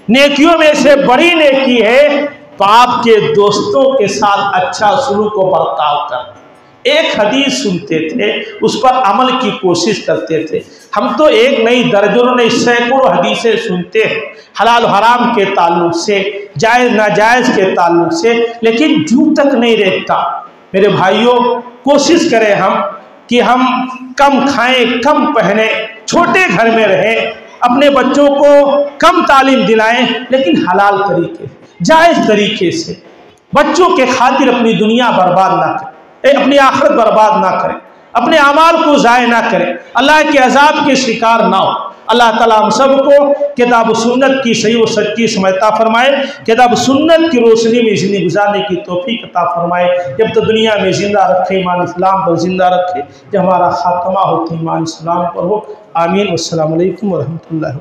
नेकियों में से बड़ी नेकी है बाप के दोस्तों के साथ अच्छा सलूक व बर्ताव कर। एक हदीस सुनते थे, उस पर अमल की कोशिश करते थे। हम तो एक नहीं दर्जनों नहीं सैकड़ों हदीसें सुनते हैं, हलाल हराम के ताल्लुक से, जायज़ नाजायज़ के ताल्लुक से, लेकिन जू तक नहीं रेखता। मेरे भाइयों, कोशिश करें हम कि हम कम खाएं, कम पहने, छोटे घर में रहें, अपने बच्चों को कम तालीम दिलाएं, लेकिन हलाल तरीके, जायज़ तरीके से। बच्चों के खातिर अपनी दुनिया बर्बाद ना करें, अपनी आखिरत बर्बाद ना करें, अपने अमाल को ज़ाय ना करें, अल्लाह के अजाब के शिकार ना हो। अल्लाह ताला हम सबको किताब सुन्नत की सही व सच्ची समझता फरमाए, किताब सुन्नत की रोशनी में ज़िंदगी गुजारने की तौफीक अता फरमाए। जब तो दुनिया में ज़िंदा रखे, ईमान इस्लाम पर ज़िंदा रखे, जब हमारा खात्मा हो तो ईमान इस्लाम पर हो। आमीन। अस्सलामु अलैकुम व रहमतुल्लाहि।